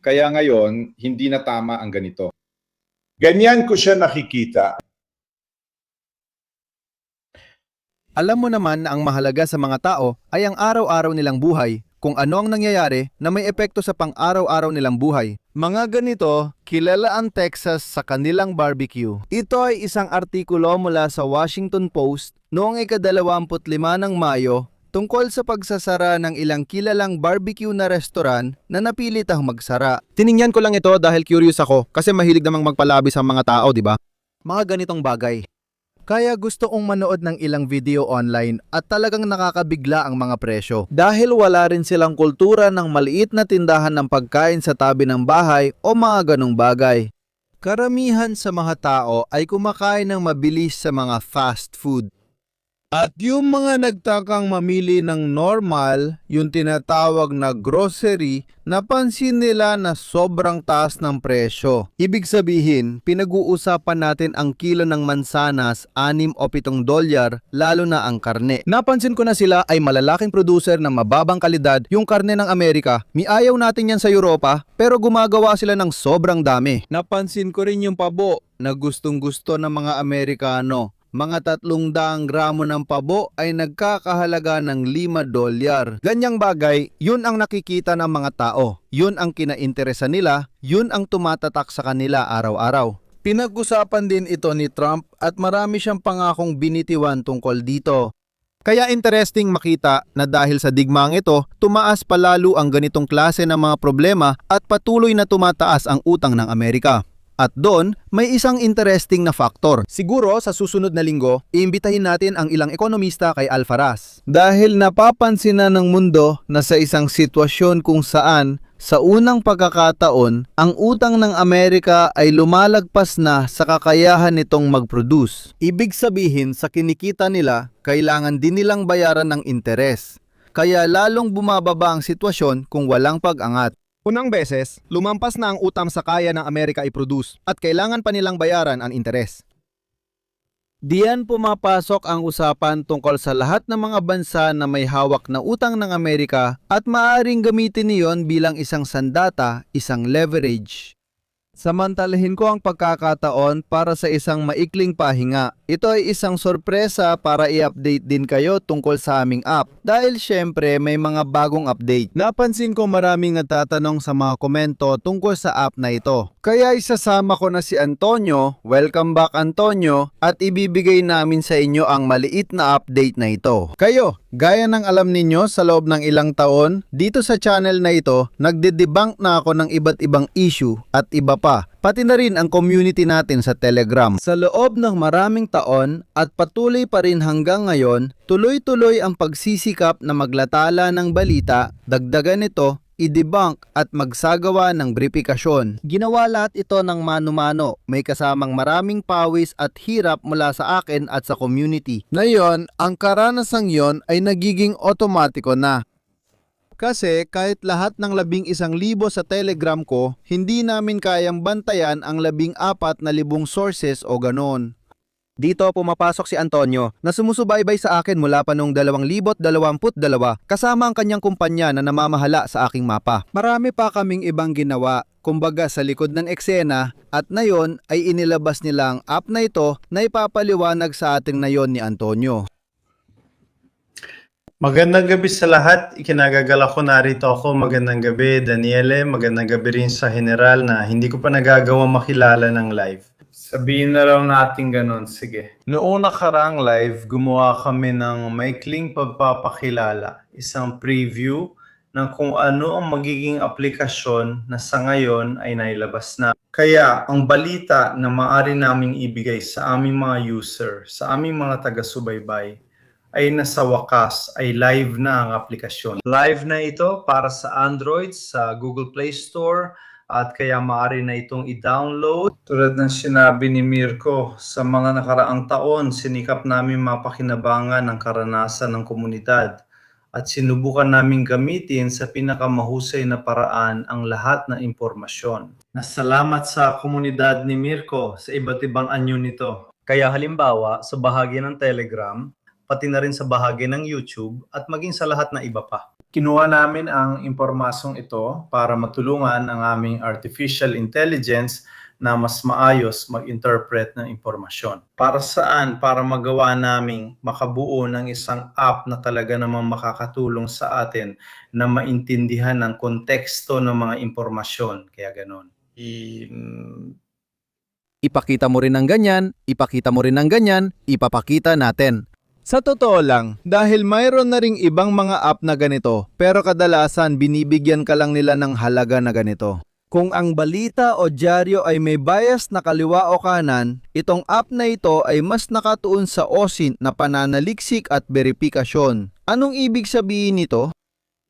Kaya ngayon, hindi na tama ang ganito. Ganyan ko siya nakikita. Alam mo naman na ang mahalaga sa mga tao ay ang araw-araw nilang buhay, kung ano ang nangyayari na may epekto sa pang-araw-araw nilang buhay. Mga ganito, kilala ang Texas sa kanilang barbecue. Ito ay isang artikulo mula sa Washington Post noong ika-25 ng Mayo tungkol sa pagsasara ng ilang kilalang barbecue na restaurant na napilit ang magsara. Tiningnan ko lang ito dahil curious ako kasi mahilig namang magpalabi sa mga tao, di ba? Mga ganitong bagay. Kaya gusto kong manood ng ilang video online at talagang nakakabigla ang mga presyo. Dahil wala rin silang kultura ng maliit na tindahan ng pagkain sa tabi ng bahay o mga ganong bagay. Karamihan sa mga tao ay kumakain ng mabilis sa mga fast food. At yung mga nagtakang mamili ng normal, yung tinatawag na grocery, napansin nila na sobrang taas ng presyo. Ibig sabihin, pinag-uusapan natin ang kilo ng mansanas, 6 o 7 dolyar, lalo na ang karne. Napansin ko na sila ay malalaking producer ng mababang kalidad yung karne ng Amerika. Miayaw natin yan sa Europa, pero gumagawa sila ng sobrang dami. Napansin ko rin yung pabo na gustong-gusto ng mga Amerikano. Mga 300 gramo ng pabo ay nagkakahalaga ng 5 dolyar. Ganyang bagay, yun ang nakikita ng mga tao. Yun ang kinainteresa nila, yun ang tumatatak sa kanila araw-araw. Pinag-usapan din ito ni Trump at marami siyang pangakong binitiwan tungkol dito. Kaya interesting makita na dahil sa digmaang ito, tumaas palalo ang ganitong klase ng mga problema at patuloy na tumataas ang utang ng Amerika. At doon, may isang interesting na factor. Siguro sa susunod na linggo, iimbitahin natin ang ilang ekonomista kay Alfaraz. Dahil napapansin na ng mundo na sa isang sitwasyon kung saan sa unang pagkakataon, ang utang ng Amerika ay lumalagpas na sa kakayahan nitong mag-produce. Ibig sabihin sa kinikita nila, kailangan din nilang bayaran ng interes. Kaya lalong bumababa ang sitwasyon kung walang pag-angat. Unang beses, lumampas na ang utang sa kaya ng Amerika i-produce at kailangan pa nilang bayaran ang interes. Diyan pumapasok ang usapan tungkol sa lahat ng mga bansa na may hawak na utang ng Amerika at maaaring gamitin niyon bilang isang sandata, isang leverage. Samantalahin ko ang pagkakataon para sa isang maikling pahinga. Ito ay isang sorpresa para i-update din kayo tungkol sa aming app dahil syempre may mga bagong update. Napansin ko maraming nagtatanong sa mga komento tungkol sa app na ito. Kaya isasama ko na si Antonio, welcome back Antonio, at ibibigay namin sa inyo ang maliit na update na ito. Kayo, gaya ng alam ninyo sa loob ng ilang taon, dito sa channel na ito, nagde-debunk na ako ng iba't ibang issue at iba pa. Pati na rin ang community natin sa Telegram. Sa loob ng maraming taon at patuloy pa rin hanggang ngayon, tuloy-tuloy ang pagsisikap na maglatala ng balita, dagdagan nito, i-debunk at magsagawa ng beripikasyon. Ginawa lahat ito ng mano-mano, may kasamang maraming pawis at hirap mula sa akin at sa community. Ngayon, ang karanasang yon ay nagiging otomatiko na. Kasi kahit lahat ng 11,000 sa Telegram ko, hindi namin kayang bantayan ang 14,000 sources o ganon. Dito pumapasok si Antonio na sumusubaybay sa akin mula pa noong 2022 kasama ang kanyang kumpanya na namamahala sa aking mapa. Marami pa kaming ibang ginawa, kumbaga sa likod ng eksena, at nayon ay inilabas nila ang app na ito na ipapaliwanag sa ating nayon ni Antonio. Magandang gabi sa lahat. Ikinagagala ko narito ako. Magandang gabi, Daniele. Magandang gabi rin sa General na hindi ko pa nagagawa makilala ng live. Sabihin na lang natin ganun. Sige. Noong nakaraang live, gumawa kami ng maikling pagpapakilala. Isang preview ng kung ano ang magiging aplikasyon na sa ngayon ay nailabas na. Kaya ang balita na maaari naming ibigay sa aming mga user, sa aming mga taga-subaybay, ay nasa wakas ay live na ang aplikasyon. Live na ito para sa Android sa Google Play Store at kaya maaari na itong i-download. Tulad ng sinabi ni Mirko, sa mga nakaraang taon, sinikap namin mapakinabangan ang karanasan ng komunidad at sinubukan namin gamitin sa pinakamahusay na paraan ang lahat ng impormasyon. Nasalamat sa komunidad ni Mirko sa iba't ibang anyo nito. Kaya halimbawa, sa bahagi ng Telegram, pati na rin sa bahagi ng YouTube at maging sa lahat na iba pa. Kinuha namin ang impormasyong ito para matulungan ang aming artificial intelligence na mas maayos mag-interpret ng impormasyon. Para saan? Para magawa naming makabuo ng isang app na talaga namang makakatulong sa atin na maintindihan ang konteksto ng mga impormasyon. Kaya ganon. Ipakita mo rin ng ganyan, ipakita mo rin ng ganyan, ipapakita natin. Sa totoo lang, dahil mayroon na ring ibang mga app na ganito, pero kadalasan binibigyan ka lang nila ng halaga na ganito. Kung ang balita o dyaryo ay may bias na kaliwa o kanan, itong app na ito ay mas nakatuon sa OSINT na pananaliksik at beripikasyon. Anong ibig sabihin nito?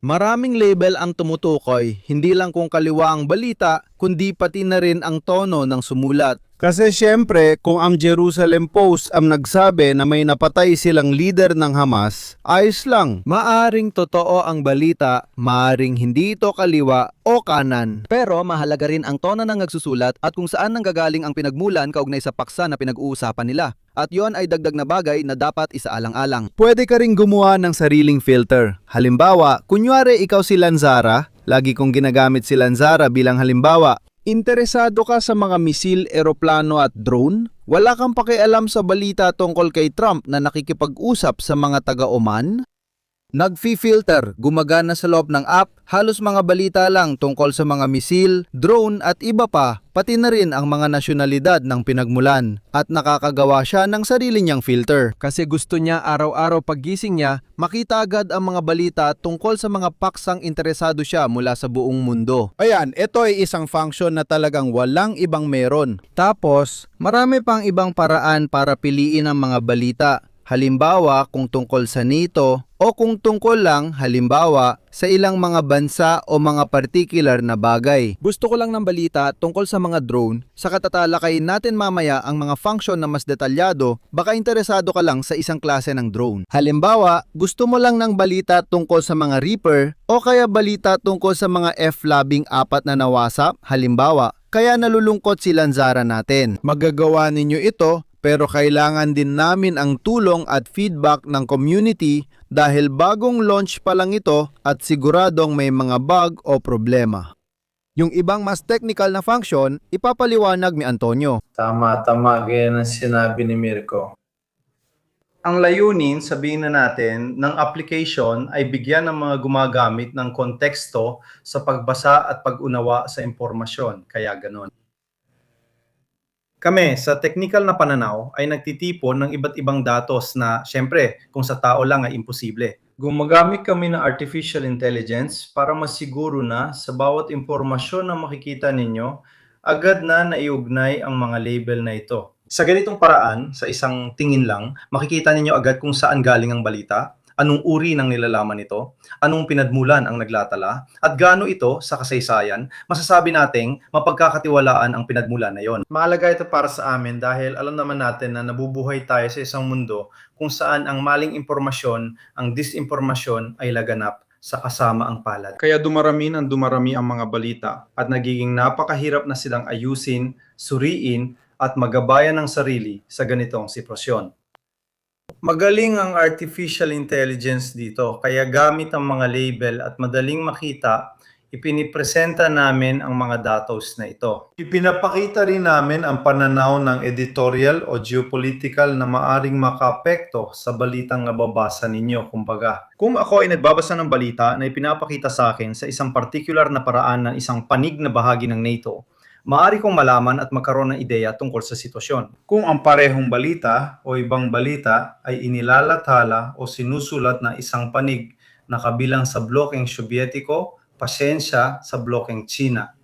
Maraming label ang tumutukoy, hindi lang kung kaliwa ang balita, kundi pati na rin ang tono ng sumulat. Kasi syempre, kung ang Jerusalem Post ang nagsabi na may napatay silang leader ng Hamas, ayos lang. Maaring totoo ang balita, maaring hindi ito kaliwa o kanan. Pero mahalaga rin ang tono ng nagsusulat at kung saan nanggagaling ang pinagmulan kaugnay sa paksa na pinag-uusapan nila. At yon ay dagdag na bagay na dapat isaalang-alang. Pwede ka ring gumawa ng sariling filter. Halimbawa, kunyari ikaw si Lanzara, lagi kong ginagamit si Lanzara bilang halimbawa. Interesado ka sa mga misil, eroplano at drone? Wala kang pakialam sa balita tungkol kay Trump na nakikipag-usap sa mga taga-Oman? Nag-filter, gumagana sa loob ng app, halos mga balita lang tungkol sa mga misil, drone at iba pa, pati na rin ang mga nasyonalidad ng pinagmulan. At nakakagawa siya ng sarili niyang filter. Kasi gusto niya araw-araw paggising niya, makita agad ang mga balita tungkol sa mga paksang interesado siya mula sa buong mundo. Ayan, ito ay isang function na talagang walang ibang meron. Tapos, marami pang ibang paraan para piliin ang mga balita. Halimbawa, kung tungkol sa NATO o kung tungkol lang, halimbawa, sa ilang mga bansa o mga particular na bagay. Gusto ko lang ng balita tungkol sa mga drone, sa katatalakayin natin mamaya ang mga function na mas detalyado, baka interesado ka lang sa isang klase ng drone. Halimbawa, gusto mo lang ng balita tungkol sa mga Reaper o kaya balita tungkol sa mga F-14 na nawasap, halimbawa, kaya nalulungkot si Lanzara natin. Magagawa ninyo ito, pero kailangan din namin ang tulong at feedback ng community dahil bagong launch pa lang ito at siguradong may mga bug o problema. Yung ibang mas technical na function, ipapaliwanag ni Antonio. Tama, gaya ng sinabi ni Mirko. Ang layunin, sabihin na natin, ng application ay bigyan ng mga gumagamit ng konteksto sa pagbasa at pag-unawa sa impormasyon. Kaya ganon. Kami, sa technical na pananaw, ay nagtitipon ng iba't ibang datos na, syempre, kung sa tao lang ay imposible. Gumagamit kami ng artificial intelligence para masiguro na sa bawat impormasyon na makikita ninyo, agad na naiugnay ang mga label na ito. Sa ganitong paraan, sa isang tingin lang, makikita ninyo agad kung saan galing ang balita, anong uri ng nilalaman nito, anong pinadmulan ang naglatala, at gaano ito sa kasaysayan, masasabi nating mapagkakatiwalaan ang pinadmulan na yon. Mahalaga ito para sa amin dahil alam naman natin na nabubuhay tayo sa isang mundo kung saan ang maling impormasyon, ang disinformasyon ay laganap sa kasama ang palad. Kaya dumarami ang mga balita at nagiging napakahirap na silang ayusin, suriin at magabayan ng sarili sa ganitong sitwasyon. Magaling ang artificial intelligence dito, kaya gamit ang mga label at madaling makita, ipinipresenta namin ang mga datos na ito. Ipinapakita rin namin ang pananaw ng editorial o geopolitical na maaring makaapekto sa balitang nababasa ninyo, kumbaga. Kung ako ay nagbabasa ng balita na ipinapakita sa akin sa isang particular na paraan ng isang panig na bahagi ng NATO, maaari kong malaman at magkaroon ng ideya tungkol sa sitwasyon. Kung ang parehong balita o ibang balita ay inilalathala o sinusulat na isang panig na kabilang sa blokeng Sobyetiko, pasensya sa blokeng China.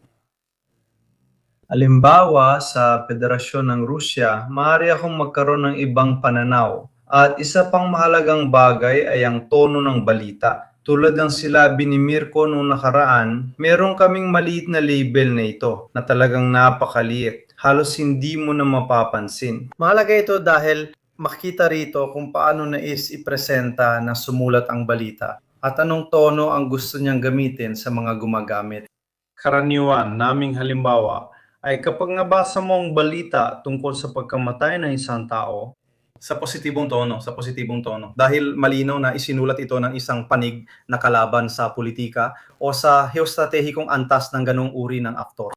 Halimbawa, sa Federasyon ng Rusya, maaari akong magkaroon ng ibang pananaw. At isa pang mahalagang bagay ay ang tono ng balita. Tulad ng sinabi ni Mirko noong nakaraan, meron kaming maliit na label na ito na talagang napakaliit. Halos hindi mo na mapapansin. Mahalaga ito dahil makita rito kung paano nais ipresenta na sumulat ang balita at anong tono ang gusto niyang gamitin sa mga gumagamit. Karaniwan naming halimbawa ay kapag nabasa mo ang balita tungkol sa pagkamatay ng isang tao, sa positibong tono. Dahil malinaw na isinulat ito ng isang panig na kalaban sa politika o sa heostratehikong antas ng ganong uri ng aktor.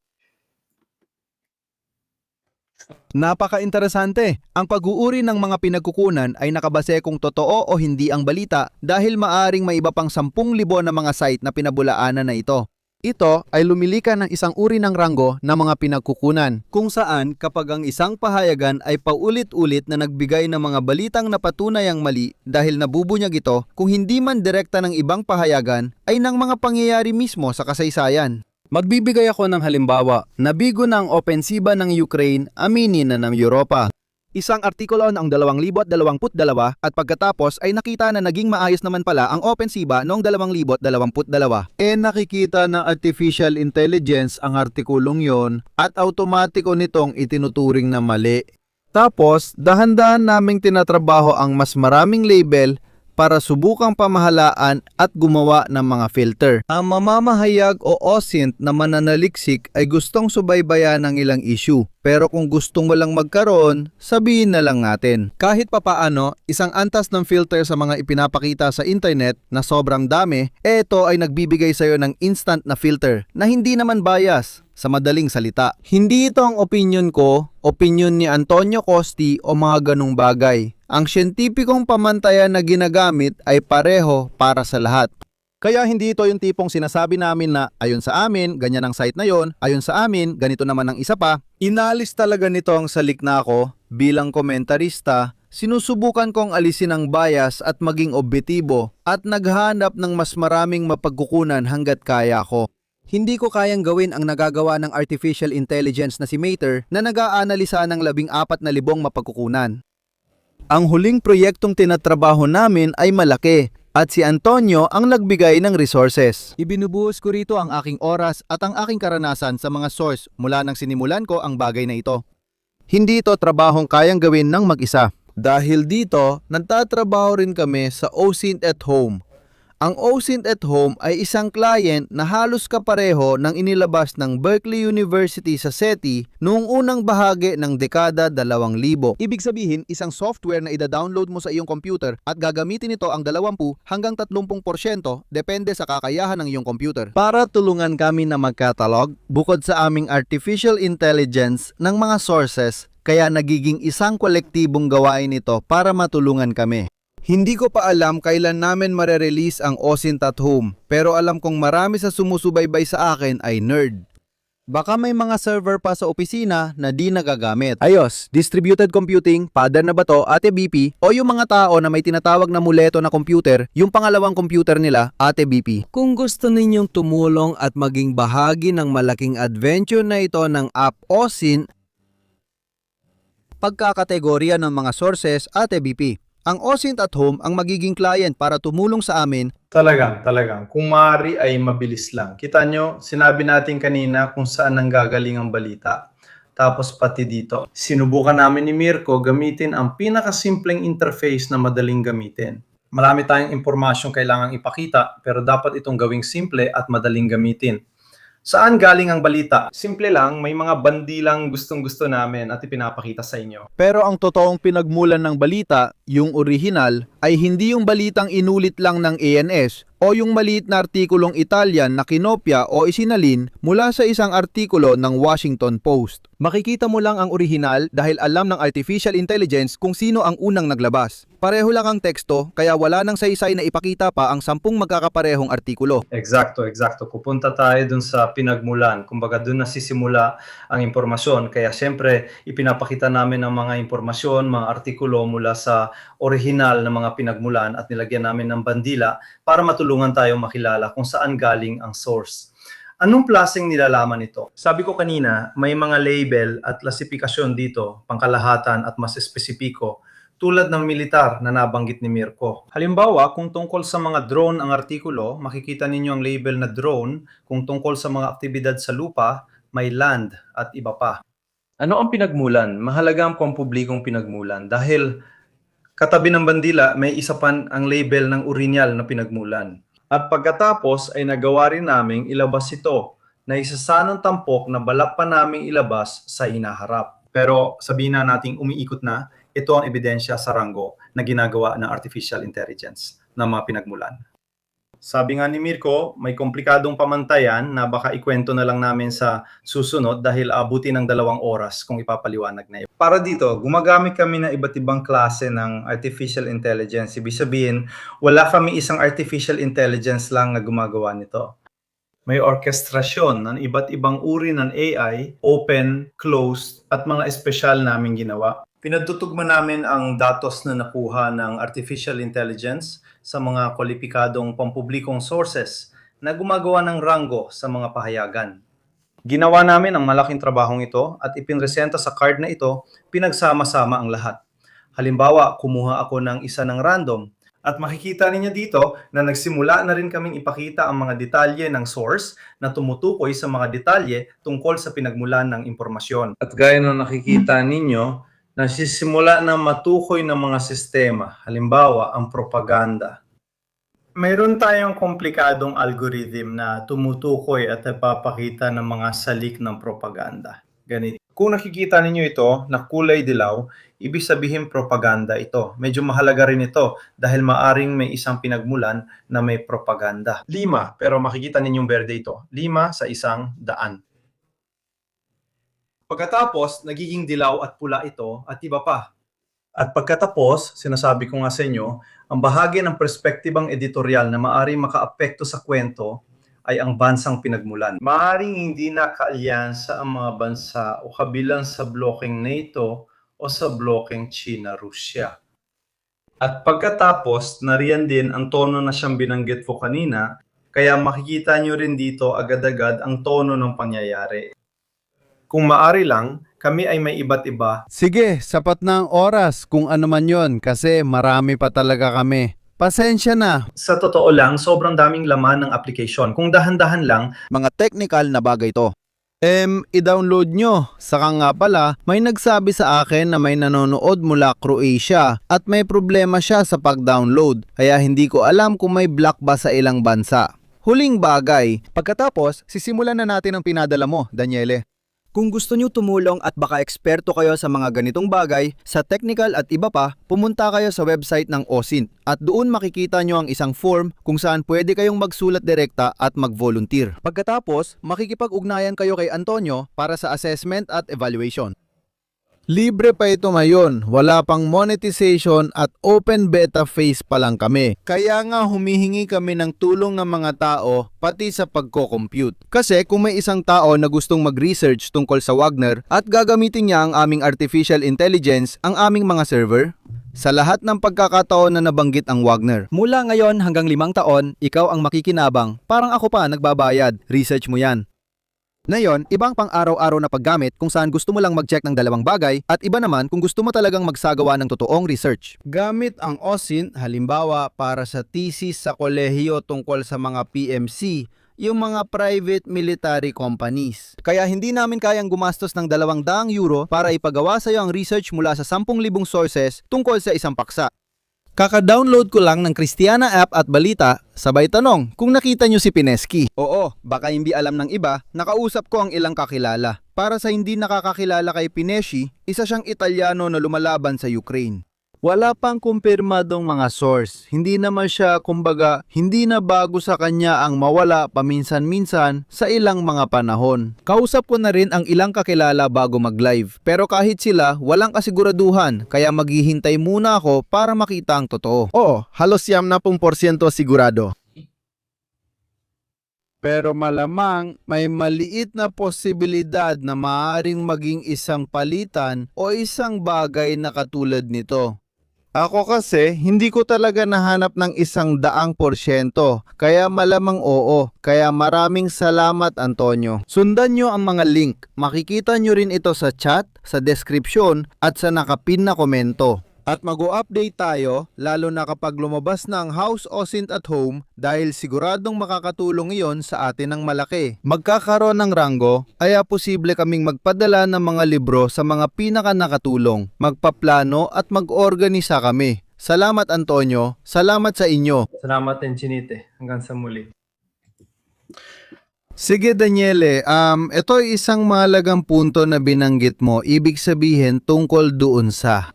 Napaka-interesante. Ang pag-uuri ng mga pinagkukunan ay nakabase kung totoo o hindi ang balita dahil maaring may iba pang 10,000 na mga site na pinabulaanan na ito. Ito ay lumilika ng isang uri ng ranggo ng mga pinagkukunan, kung saan kapag ang isang pahayagan ay paulit-ulit na nagbigay ng mga balitang napatunay ang mali dahil nabubunyag ito, kung hindi man direkta ng ibang pahayagan, ay ng mga pangyayari mismo sa kasaysayan. Magbibigay ako ng halimbawa, nabigo na ang opensiba ng Ukraine, aminin na ng Europa. Isang artikulo noong 2022 at pagkatapos ay nakita na naging maayos naman pala ang opensiba noong 2022. Nakikita ng artificial intelligence ang artikulong yon at automatiko nitong itinuturing na mali. Tapos, dahan-dahan naming tinatrabaho ang mas maraming label para subukang pamahalaan at gumawa ng mga filter. Ang mamamahayag o OSINT na mananaliksik ay gustong subaybayan ng ilang issue. Pero kung gustong walang magkaroon, sabihin na lang natin. Kahit papaano, isang antas ng filter sa mga ipinapakita sa internet na sobrang dami, ito ay nagbibigay sa'yo ng instant na filter na hindi naman bias. Sa madaling salita, hindi ito ang opinion ko, opinion ni Antonio Costi o mga ganung bagay. Ang siyentipikong pamantayan na ginagamit ay pareho para sa lahat. Kaya hindi ito yung tipong sinasabi namin na ayon sa amin, ganyan ang site na yon, ayon sa amin, ganito naman ang isa pa. Inalis talaga nito ang salikna ko bilang komentarista. Sinusubukan kong alisin ang bias at maging objektibo at naghanap ng mas maraming mapagkukunan hanggat kaya ko. Hindi ko kayang gawin ang nagagawa ng artificial intelligence na si Mater na nag-aanalisa ng 14,000 mapagkukunan. Ang huling proyektong tinatrabaho namin ay malaki at si Antonio ang nagbigay ng resources. Ibinubuhos ko rito ang aking oras at ang aking karanasan sa mga source mula nang sinimulan ko ang bagay na ito. Hindi ito trabahong kayang gawin ng mag-isa. Dahil dito, nagtatrabaho rin kami sa OSINT at Home. Ang OSINT at Home ay isang client na halos kapareho ng inilabas ng Berkeley University sa SETI noong unang bahagi ng dekada 2000. Ibig sabihin, isang software na ida-download mo sa iyong computer at gagamitin ito ang 20 hanggang 30% depende sa kakayahan ng iyong computer. Para tulungan kami na mag-catalog, bukod sa aming artificial intelligence ng mga sources, kaya nagiging isang kolektibong gawain ito para matulungan kami. Hindi ko pa alam kailan namin mare-release ang OSINT at Home, pero alam kong marami sa sumusubaybay sa akin ay nerd. Baka may mga server pa sa opisina na di nagagamit. Ayos, distributed computing, pader na ba to, Ate BP, o yung mga tao na may tinatawag na muleto na computer, yung pangalawang computer nila, Ate BP. Kung gusto ninyong tumulong at maging bahagi ng malaking adventure na ito ng App OSINT, pagkakategorya ng mga sources, Ate BP. Ang OSINT at Home ang magiging client para tumulong sa amin. Talagang. Kung maaari ay mabilis lang. Kita nyo, sinabi natin kanina kung saan nanggagaling ang balita. Tapos pati dito. Sinubukan namin ni Mirko gamitin ang pinakasimpleng interface na madaling gamitin. Marami tayong impormasyong kailangang ipakita, pero dapat itong gawing simple at madaling gamitin. Saan galing ang balita? Simple lang, may mga bandilang gustong-gusto namin at ipinapakita sa inyo. Pero ang totoong pinagmulan ng balita, yung orihinal, ay hindi yung balitang inulit lang ng ANS o yung maliit na artikulong Italian na kinopya o isinalin mula sa isang artikulo ng Washington Post. Makikita mo lang ang orihinal dahil alam ng artificial intelligence kung sino ang unang naglabas. Pareho lang ang teksto, kaya wala nang saysay na ipakita pa ang 10 magkakaparehong artikulo. Eksakto. Pupunta tayo dun sa pinagmulan. Kumbaga dun nasisimula ang impormasyon. Kaya siyempre, ipinapakita namin ang mga impormasyon, mga artikulo mula sa orihinal na mga pinagmulan at nilagyan namin ng bandila para matulungan tayo makilala kung saan galing ang source. Anong klaseng nilalaman ito? Sabi ko kanina, may mga label at klasifikasyon dito, pangkalahatan at mas espesipiko, tulad ng militar na nabanggit ni Mirko. Halimbawa, kung tungkol sa mga drone ang artikulo, makikita ninyo ang label na drone. Kung tungkol sa mga aktibidad sa lupa, may land at iba pa. Ano ang pinagmulan? Mahalaga ang pampublikong pinagmulan dahil katabi ng bandila, may isa pa ang label ng original na pinagmulan. At pagkatapos ay nagawa rin naming ilabas ito na isa sanang tampok na balak pa naming ilabas sa inaharap. Pero sabihin na nating umiikot na, ito ang ebidensya sa ranggo na ginagawa ng artificial intelligence ng mga pinagmulan. Sabi nga ni Mirko, may komplikadong pamantayan na baka ikwento na lang namin sa susunod dahil abutin ng 2 oras kung ipapaliwanag na ito. Para dito, gumagamit kami ng iba't ibang klase ng artificial intelligence. Ibig sabihin, wala kami isang artificial intelligence lang na gumagawa nito. May orkestrasyon ng iba't ibang uri ng AI, open, closed, at mga espesyal naming ginawa. Pinagtutugma namin ang datos na nakuha ng artificial intelligence sa mga kwalipikadong pampublikong sources na gumagawa ng ranggo sa mga pahayagan. Ginawa namin ang malaking trabahong ito at ipinresenta sa card na ito, pinagsama-sama ang lahat. Halimbawa, kumuha ako ng isa ng random at makikita ninyo dito na nagsimula na rin kaming ipakita ang mga detalye ng source na tumutukoy sa mga detalye tungkol sa pinagmulan ng impormasyon. At gaya na nakikita ninyo, nasisimula na matukoy ng mga sistema, halimbawa ang propaganda. Mayroon tayong komplikadong algorithm na tumutukoy at nagpapakita ng mga salik ng propaganda. Ganito. Kung nakikita ninyo ito na kulay dilaw, ibig sabihin propaganda ito. Medyo mahalaga rin ito dahil maaring may isang pinagmulan na may propaganda. 5, pero makikita ninyong berde ito. 5 sa 100. Pagkatapos, nagiging dilaw at pula ito at iba pa. At pagkatapos, sinasabi ko nga sa inyo, ang bahagi ng perspektibang editorial na maaaring makaapekto sa kwento ay ang bansang pinagmulan. Maaaring hindi nakaalyansa ang mga bansa o kabilang sa blokeng NATO o sa blokeng China-Rusya. At pagkatapos, nariyan din ang tono na siyang binanggit ko kanina, kaya makikita nyo rin dito agad-agad ang tono ng pangyayari. Kung maaari lang, kami ay may iba't iba. Sige, sapat na ang oras kung ano man yon kasi marami pa talaga kami. Pasensya na. Sa totoo lang, sobrang daming laman ng application. Kung dahan-dahan lang, Mga technical na bagay to. I-download nyo. Saka nga pala, may nagsabi sa akin na may nanonood mula Croatia at may problema siya sa pag-download. Kaya hindi ko alam kung may block ba sa ilang bansa. Huling bagay. Pagkatapos, sisimulan na natin ang pinadala mo, Daniele. Kung gusto nyo tumulong at baka eksperto kayo sa mga ganitong bagay, sa technical at iba pa, pumunta kayo sa website ng OSINT at doon makikita nyo ang isang form kung saan pwede kayong magsulat direkta at mag-volunteer. Pagkatapos, makikipag-ugnayan kayo kay Antonio para sa assessment at evaluation. Libre pa ito ngayon, wala pang monetization at open beta phase pa lang kami. Kaya nga humihingi kami ng tulong ng mga tao pati sa pagko-compute. Kasi kung may isang tao na gustong mag-research tungkol sa Wagner at gagamitin niya ang aming artificial intelligence, ang aming mga server, sa lahat ng pagkakataon na nabanggit ang Wagner. Mula ngayon hanggang 5 taon, ikaw ang makikinabang. Parang ako pa nagbabayad. Research mo yan. Ngayon, ibang pang araw-araw na paggamit kung saan gusto mo lang mag-check ng 2 bagay at iba naman kung gusto mo talagang magsagawa ng totoong research. Gamit ang OSINT, halimbawa para sa thesis sa kolehiyo tungkol sa mga PMC, yung mga private military companies. Kaya hindi namin kayang gumastos ng 200 euro para ipagawa sa iyo ang research mula sa 10,000 sources tungkol sa isang paksa. Kaka-download ko lang ng Christiana app at balita, sabay tanong kung nakita nyo si Pineski. Oo, baka hindi alam ng iba, nakausap ko ang ilang kakilala. Para sa hindi nakakakilala kay Pineshi, isa siyang Italyano na lumalaban sa Ukraine. Wala pang kumpirmadong mga source. Hindi naman siya, kumbaga, hindi na bago sa kanya ang mawala paminsan-minsan sa ilang mga panahon. Kausap ko na rin ang ilang kakilala bago mag-live. Pero kahit sila, walang kasiguraduhan. Kaya maghihintay muna ako para makita ang totoo. Oo, halos 70% sigurado. Pero malamang may maliit na posibilidad na maaaring maging isang palitan o isang bagay na katulad nito. Ako kasi, hindi ko talaga nahanap ng 100%, kaya malamang oo. Kaya maraming salamat, Antonio. Sundan nyo ang mga link. Makikita nyo rin ito sa chat, sa description, at sa nakapin na komento. At mag-o-update tayo, lalo na kapag lumabas na ang House OSINT at Home dahil siguradong makakatulong iyon sa atin ng malaki. Magkakaroon ng ranggo, kaya posible kaming magpadala ng mga libro sa mga pinaka-nakatulong, magpaplano at mag-organisa kami. Salamat Antonio, salamat sa inyo. Salamat din, Chinite. Hanggang sa muli. Sige Daniele, ito ay isang mahalagang punto na binanggit mo, ibig sabihin tungkol doon sa...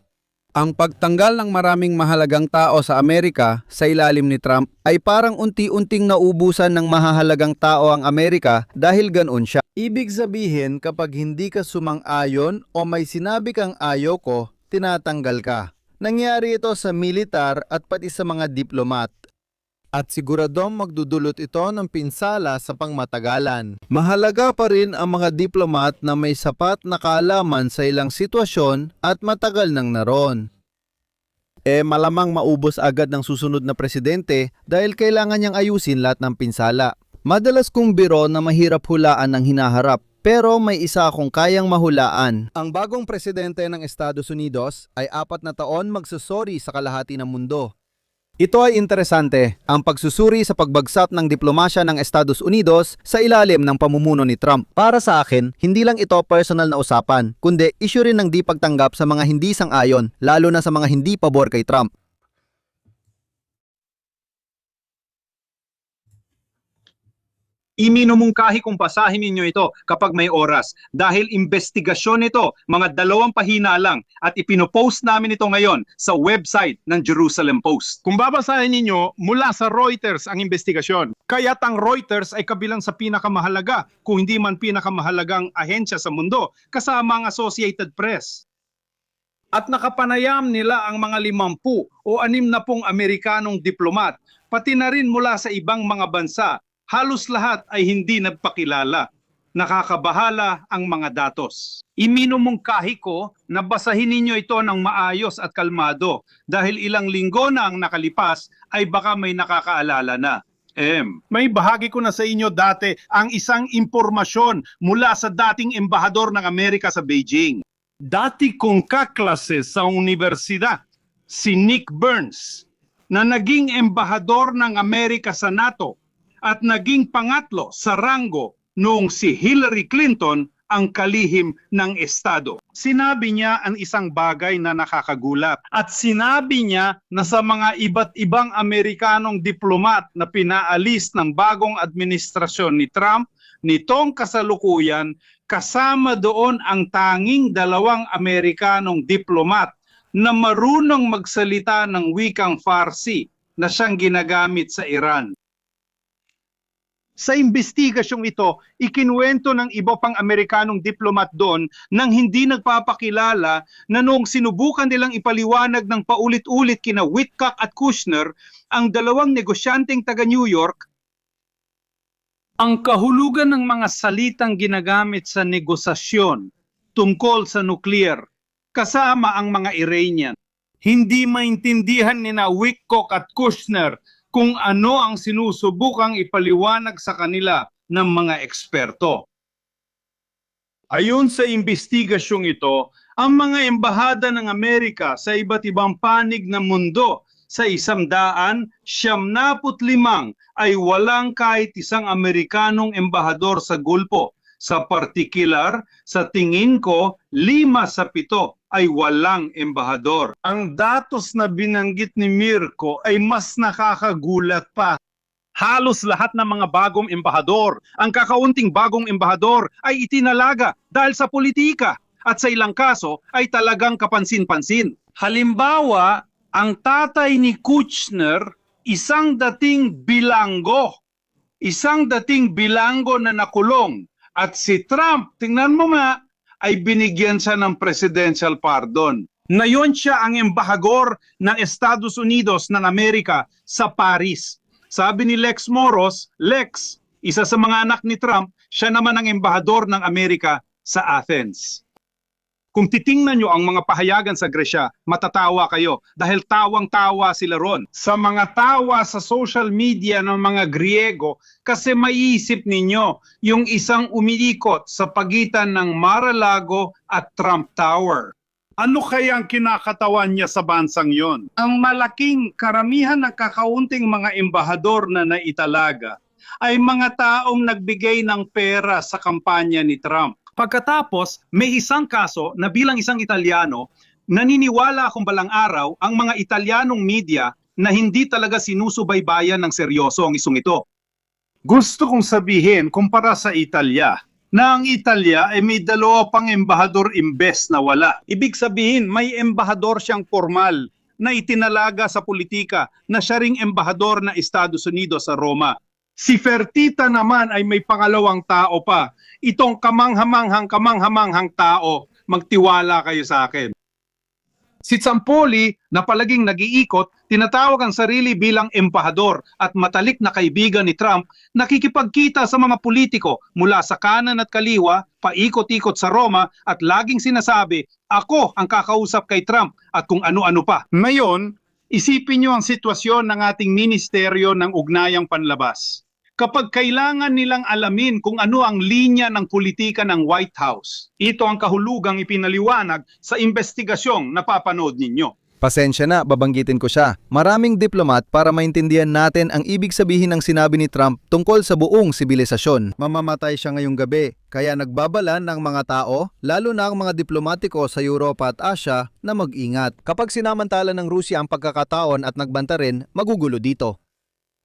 Ang pagtanggal ng maraming mahalagang tao sa Amerika sa ilalim ni Trump ay parang unti-unting naubusan ng mahahalagang tao ang Amerika dahil ganoon siya. Ibig sabihin kapag hindi ka sumang-ayon o may sinabi kang ayaw ko, tinatanggal ka. Nangyari ito sa militar at pati sa mga diplomat. At siguradong magdudulot ito ng pinsala sa pangmatagalan. Mahalaga pa rin ang mga diplomat na may sapat na kaalaman sa ilang sitwasyon at matagal nang naroon. Malamang maubos agad ng susunod na presidente dahil kailangan niyang ayusin lahat ng pinsala. Madalas kong biro na mahirap hulaan ang hinaharap. Pero may isa akong kayang mahulaan. Ang bagong presidente ng Estados Unidos ay 4 na taon magsusuri sa kalahati ng mundo. Ito ay interesante, ang pagsusuri sa pagbagsak ng diplomasya ng Estados Unidos sa ilalim ng pamumuno ni Trump. Para sa akin, hindi lang ito personal na usapan, kundi issue rin ng di pagtanggap sa mga hindi sang-ayon, lalo na sa mga hindi pabor kay Trump. Iminumungkahi kung basahin ninyo ito kapag may oras dahil investigasyon ito, mga 2 pahina lang at ipinopost namin ito ngayon sa website ng Jerusalem Post. Kung babasahin ninyo, mula sa Reuters ang investigasyon. Kaya't ang Reuters ay kabilang sa pinakamahalaga, kung hindi man pinakamahalagang ahensya sa mundo, kasama ang Associated Press. At nakapanayam nila ang mga 50 o 60 Amerikanong diplomat, pati na rin mula sa ibang mga bansa. Halos lahat ay hindi nagpakilala. Nakakabahala ang mga datos. Iminumungkahi ko na basahin ninyo ito ng maayos at kalmado dahil ilang linggo na ang nakalipas ay baka may nakakaalala na. May bahagi ko na sa inyo dati ang isang impormasyon mula sa dating embahador ng Amerika sa Beijing. Dati kong kaklase sa universidad, si Nick Burns, na naging embahador ng Amerika sa NATO at naging pangatlo sa ranggo noong si Hillary Clinton ang kalihim ng Estado. Sinabi niya ang isang bagay na nakakagulat at sinabi niya na sa mga iba't ibang Amerikanong diplomat na pinaalis ng bagong administrasyon ni Trump, nitong kasalukuyan, kasama doon ang tanging 2 Amerikanong diplomat na marunong magsalita ng wikang Farsi na siyang ginagamit sa Iran. Sa investigasyong ito, ikinuwento ng iba pang Amerikanong diplomat doon nang hindi nagpapakilala na noong sinubukan nilang ipaliwanag ng paulit-ulit kina Whitcock at Kushner, ang dalawang negosyanteng taga New York, ang kahulugan ng mga salitang ginagamit sa negosasyon tungkol sa nuclear, kasama ang mga Iranian. Hindi maintindihan ni na Whitcock at Kushner kung ano ang sinusubukang ipaliwanag sa kanila ng mga eksperto. Ayon sa investigasyong ito, ang mga embahada ng Amerika sa iba't ibang panig ng mundo sa 175 ay walang kahit isang Amerikanong embahador sa Gulpo. Sa partikular, sa tingin ko, 5 sa 7 ay walang embahador. Ang datos na binanggit ni Mirko ay mas nakakagulat pa. Halos lahat ng mga bagong embahador, ang kakaunting bagong embahador ay itinalaga dahil sa politika at sa ilang kaso ay talagang kapansin-pansin. Halimbawa, ang tatay ni Kushner, isang dating bilanggo na nakulong. At si Trump, tingnan mo nga, ay binigyan siya ng presidential pardon. Ngayon siya ang embahador ng Estados Unidos ng Amerika sa Paris. Sabi ni Lex Moros, Lex, isa sa mga anak ni Trump, siya naman ang embahador ng Amerika sa Athens. Kung titingnan nyo ang mga pahayagan sa Gresya, matatawa kayo dahil tawang-tawa sila ron. Sa mga tawa sa social media ng mga Griego kasi maiisip ninyo yung isang umiikot sa pagitan ng Mar-a-Lago at Trump Tower. Ano kaya ang kinakatawan niya sa bansang yon? Ang malaking karamihan ng kakaunting mga embahador na naitalaga ay mga taong nagbigay ng pera sa kampanya ni Trump. Pagkatapos, may isang kaso na bilang isang Italyano, naniniwala akong balang araw ang mga Italianong media na hindi talaga sinusubaybayan ng seryoso ang isong ito. Gusto kong sabihin, kumpara sa Italia, na ang Italia ay may 2 pang embahador imbes na wala. Ibig sabihin, may embahador siyang formal na itinalaga sa politika na siya ring embahador ng Estados Unidos sa Roma. Si Fertitta naman ay may pangalawang tao pa. Itong kamanghamanghang tao, magtiwala kayo sa akin. Si Zampolli, na palaging nag-iikot, tinatawag ang sarili bilang embahador at matalik na kaibigan ni Trump, nakikipagkita sa mga politiko mula sa kanan at kaliwa, paikot-ikot sa Roma at laging sinasabi, ako ang kakausap kay Trump at kung ano-ano pa. Ngayon, isipin niyo ang sitwasyon ng ating Ministeryo ng Ugnayang Panlabas. Kapag kailangan nilang alamin kung ano ang linya ng politika ng White House, ito ang kahulugang ipinaliwanag sa investigasyong napapanood ninyo. Pasensya na, babanggitin ko siya. Maraming diplomat para maintindihan natin ang ibig sabihin ng sinabi ni Trump tungkol sa buong sibilisasyon. Mamamatay siya ngayong gabi, kaya nagbabalan ng mga tao, lalo na ang mga diplomatiko sa Europa at Asia, na mag-ingat. Kapag sinamantala ng Rusya ang pagkakataon at nagbanta rin, magugulo dito.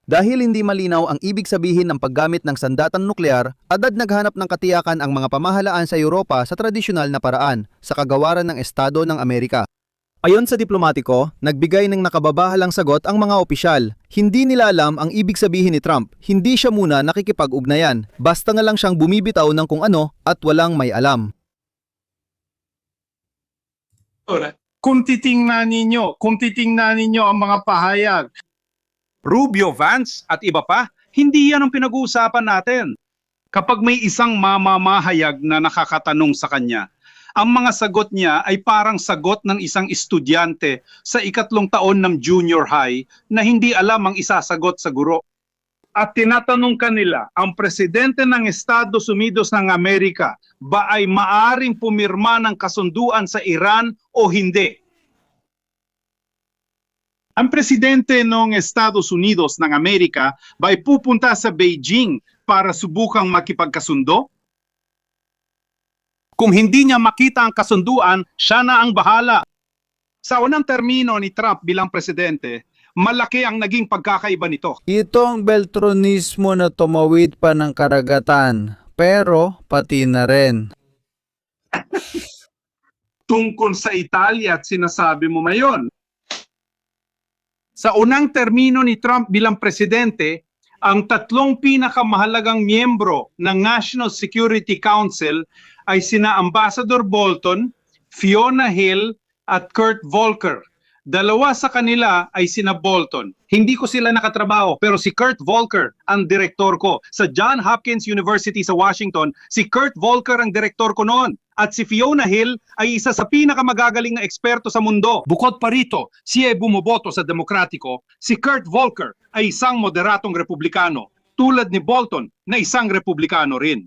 Dahil hindi malinaw ang ibig sabihin ng paggamit ng sandatan nuklear, agad naghanap ng katiyakan ang mga pamahalaan sa Europa sa tradisyonal na paraan, sa kagawaran ng Estado ng Amerika. Ayon sa diplomatiko, nagbigay ng nakababahalang sagot ang mga opisyal. Hindi nila alam ang ibig sabihin ni Trump, hindi siya muna nakikipag-ugnayan, basta nga lang siyang bumibitaw ng kung ano at walang may alam. Kung titingnan ninyo ang mga pahayag, Rubio, Vance at iba pa, hindi yan ang pinag-uusapan natin. Kapag may isang mamamahayag na nakakatanong sa kanya, ang mga sagot niya ay parang sagot ng isang estudyante sa 3 taon ng junior high na hindi alam ang isasagot sa guro. At tinatanong kanila, ang presidente ng Estados Unidos ng Amerika ba ay maaring pumirma ng kasunduan sa Iran o hindi? Ang presidente ng Estados Unidos ng Amerika ba ay pupunta sa Beijing para subukang makipagkasundo? Kung hindi niya makita ang kasunduan, siya na ang bahala. Sa unang termino ni Trump bilang presidente, malaki ang naging pagkakaiba nito. Itong Beltronismo na tumawid pa ng karagatan, pero pati na rin. Tungkol sa Italia at sinasabi mo mayon. Sa unang termino ni Trump bilang presidente, Ang tatlong pinakamahalagang miyembro ng National Security Council ay sina Ambassador Bolton, Fiona Hill at Kurt Volker. Dalawa sa kanila ay sina Bolton. Hindi ko sila nakatrabaho, pero si Kurt Volker ang direktor ko. Sa Johns Hopkins University sa Washington, si Kurt Volker ang direktor ko noon. At si Fiona Hill ay isa sa pinakamagagaling na eksperto sa mundo. Bukod pa rito, siya ay bumoboto sa Demokratiko. Si Kurt Volker ay isang moderatong republikano, tulad ni Bolton na isang republikano rin.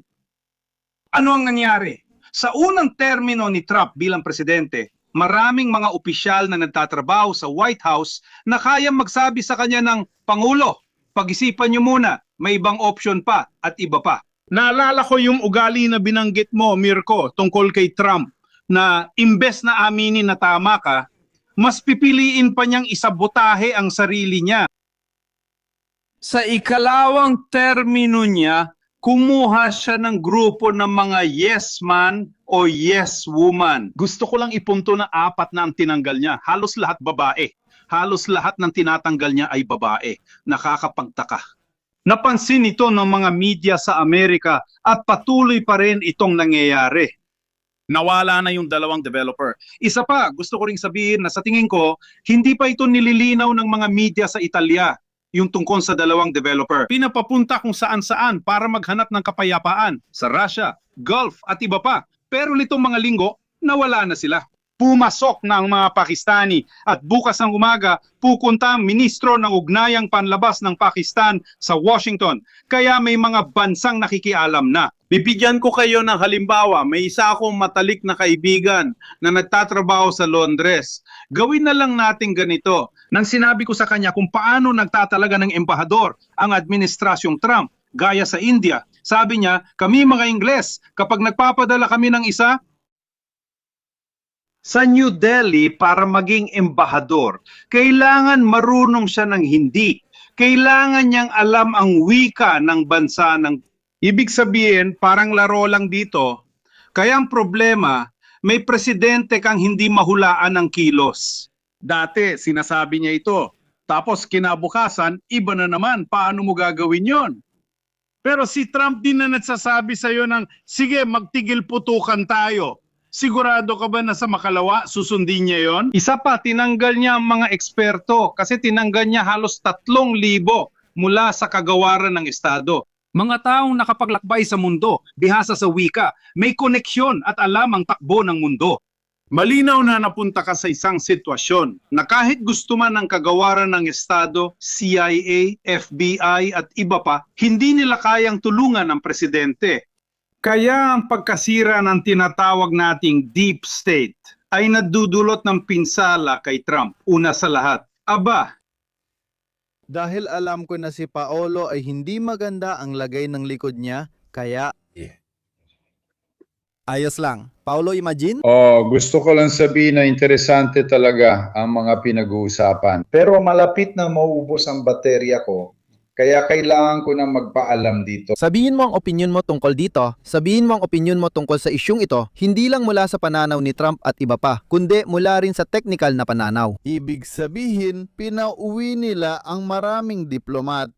Ano ang nangyari? Sa unang termino ni Trump bilang presidente, maraming mga opisyal na nagtatrabaho sa White House na kayang magsabi sa kanya ng, Pangulo, pag-isipan niyo muna, may ibang option pa at iba pa. Naalala ko yung ugali na binanggit mo, Mirko, tungkol kay Trump, na imbes na aminin na tama ka, mas pipiliin pa niyang isabotahe ang sarili niya. Sa ikalawang termino niya, kumuha siya ng grupo ng mga yes man o yes woman. Gusto ko lang ipunto na 4 na ang tinanggal niya. Halos lahat babae. Halos lahat ng tinatanggal niya ay babae. Nakakapagtaka. Napansin ito ng mga media sa Amerika at patuloy pa rin itong nangyayari. Nawala na yung 2 developer. Isa pa, gusto ko ring sabihin na sa tingin ko, hindi pa ito nililinaw ng mga media sa Italia, yung tungkol sa 2 developer. Pinapapunta kung saan-saan para maghanap ng kapayapaan sa Russia, Gulf at iba pa. Pero nitong mga linggo, nawala na sila. Pumasok na ang mga Pakistani at bukas ng umaga pupunta ang Ministro ng Ugnayang Panlabas ng Pakistan sa Washington. Kaya may mga bansang nakikialam na. Bibigyan ko kayo ng halimbawa, may isa akong matalik na kaibigan na nagtatrabaho sa Londres. Gawin na lang natin ganito. Nang sinabi ko sa kanya kung paano nagtatalaga ng embahador ang administrasyong Trump, gaya sa India, sabi niya, kami mga Ingles, kapag nagpapadala kami ng isa sa New Delhi para maging embahador, kailangan marunong siya ng Hindi. Kailangan niyang alam ang wika ng bansa ng... Ibig sabihin, parang laro lang dito. Kaya ang problema, may presidente kang hindi mahulaan ng kilos. Dati, sinasabi niya ito. Tapos kinabukasan, iba na naman. Paano mo gagawin yon? Pero si Trump din na nagsasabi sa'yo ng, sige, magtigil putukan tayo. Sigurado ka ba na sa makalawa, susundin niya yon? Isa pa, tinanggal niya ang mga eksperto kasi tinanggal niya halos 3,000 mula sa kagawaran ng Estado. Mga taong nakapaglakbay sa mundo, bihasa sa wika, may koneksyon at alam ang takbo ng mundo. Malinaw na napunta ka sa isang sitwasyon na kahit gusto man ng kagawaran ng Estado, CIA, FBI at iba pa, hindi nila kayang tulungan ang presidente. Kaya ang pagkasira ng tinatawag nating deep state ay nadudulot ng pinsala kay Trump. Una sa lahat, aba, Dahil alam ko na si Paolo ay hindi maganda ang lagay ng likod niya, kaya... Ayos lang. Paolo, imagine? Oh, gusto ko lang sabihin na interesante talaga ang mga pinag-uusapan. Pero malapit na maubos ang baterya ko, kaya kailangan ko na magpaalam dito. Sabihin mo ang opinyon mo tungkol dito, sabihin mo ang opinyon mo tungkol sa isyung ito, hindi lang mula sa pananaw ni Trump at iba pa, kundi mula rin sa technical na pananaw. Ibig sabihin, pinauwi nila ang maraming diplomat.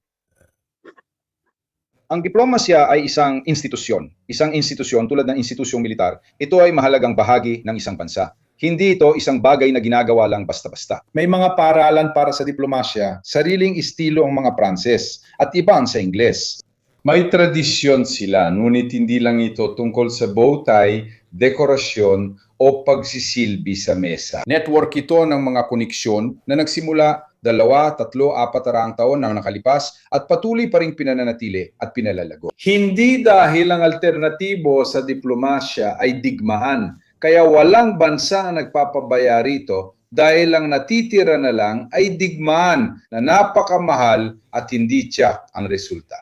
Ang diplomasya ay isang institusyon. Isang institusyon tulad ng institusyong militar. Ito ay mahalagang bahagi ng isang bansa. Hindi ito isang bagay na ginagawa lang basta-basta. May mga paaralan para sa diplomasya, sariling estilo ang mga Pranses at iba ang sa Ingles. May tradisyon sila, ngunit hindi lang ito tungkol sa bow tie, dekorasyon o pagsisilbi sa mesa. Network ito ng mga koneksyon na nagsimula 2, 3, 4 taon na nakalipas at patuloy pa ring pinananatili at pinalalago. Hindi dahil ang alternatibo sa diplomasya ay digmaan, kaya walang bansa na nagpapabaya rito dahil ang natitira na lang ay digmaan na napakamahal at hindi tiyak ang resulta.